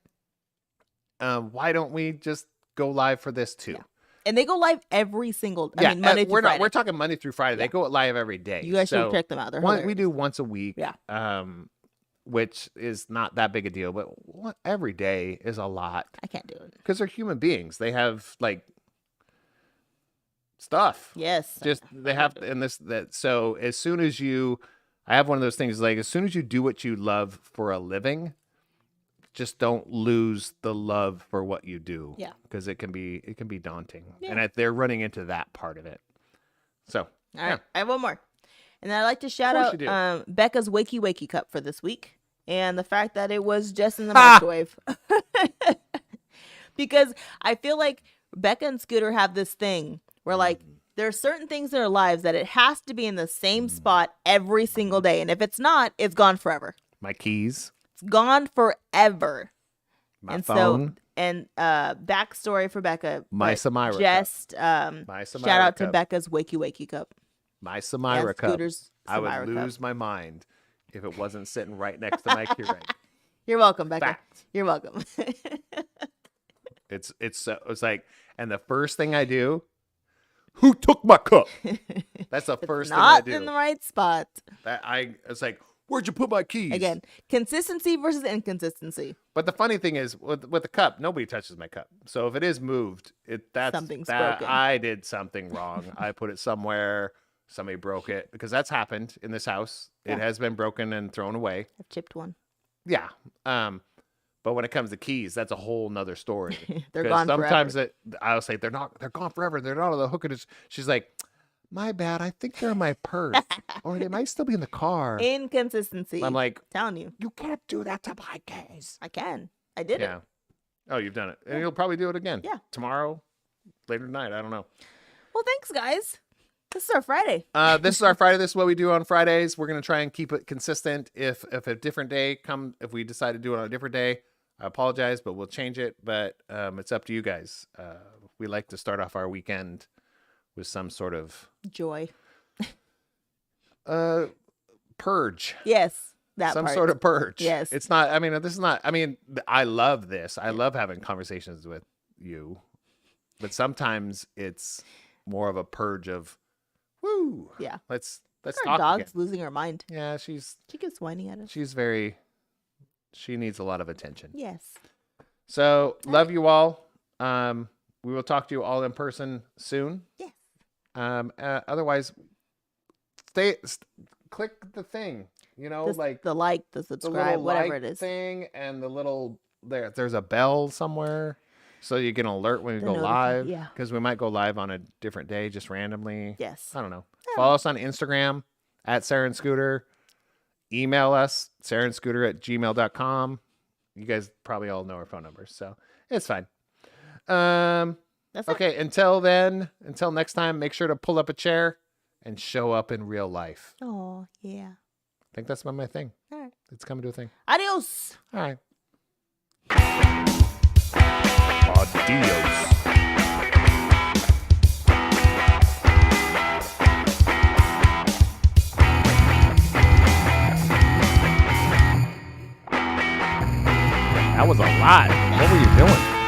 Why don't we just go live for this too? Yeah. And they go live every single, Monday through Friday. We're talking Monday through Friday. They go live every day. You guys So should check them out. They're we hilarious. do once a week. Yeah. Which is not that big a deal, but every day is a lot I can't do it. because they're human beings. They have like stuff. Yes. Just they have so as soon as I have one of those things, like as soon as you do what you love for a living, just don't lose the love for what you do. Yeah. Because it can be daunting. Yeah. And they're running into that part of it. So All right. I have one more. And I'd like to shout course out you do. Becca's Wakey Wakey cup for this week. And the fact that it was just in the microwave. Because I feel like Becca and Scooter have this thing where like there are certain things in their lives that it has to be in the same spot every single day. And if it's not, it's gone forever. my keys, It's gone forever. my and phone, backstory for Becca. my but Samira cup. Just My shout Samira out to cup. Becca's Wakey Wakey cup. My And Samira cup. Scooter's I would Samira cup. lose my mind if it wasn't sitting right next to my Keurig. You're welcome, Becca. Fact. You're welcome. It's like, and the first thing I do, who took my cup? That's the first thing I Not do. in the right spot. It's like, where'd you put my keys? Again, consistency versus inconsistency. But the funny thing is, with the cup, nobody touches my cup. So if it is moved, Something's that broken. I did something wrong. I put it somewhere. Somebody broke it because that's happened in this house. It Yeah. has been broken and thrown away. I've chipped one. Yeah. But when it comes to keys, that's a whole nother story. They're 'Cause gone sometimes forever. I'll say they're gone forever. They're not on the hook. And she's like, my bad. I think they're in my purse, or they might still be in the car. Inconsistency. I'm like, telling you, you can't do that to my keys. I can. I did it. Yeah. Oh, you've done it, and you'll probably do it again. Yeah. Tomorrow, later tonight. I don't know. Well, thanks, guys. This is our Friday. This is our Friday. This is what we do on Fridays. We're gonna try and keep it consistent. If a different day if we decide to do it on a different day, I apologize, but we'll change it. But it's up to you guys. We like to start off our weekend with some sort of Joy. purge. Yes. That Some part. sort of purge. Yes. It's not, this is not, I love this. I love having conversations with you, but sometimes it's more of a purge of, woo. Yeah. Let's Our talk dog's again. losing her mind. Yeah. She keeps whining at us. She needs a lot of attention. Yes. So love you all. We will talk to you all in person soon. Yes. Otherwise click the thing, like the like, the the subscribe, little whatever like it is. thing and the little there's a bell somewhere so you get an alert when we go live, yeah. because we might go live on a different day just randomly. Yes. I don't know. Follow us on Instagram at Sarah and Scooter. Email us sarahandscooter@gmail.com. You guys probably all know our phone numbers, so it's fine. That's it. Okay, until next time, make sure to pull up a chair and show up in real life. Oh, yeah. I think that's my thing. All right. It's coming to a thing. Adios. All right. Adios. That was a lot. What were you doing?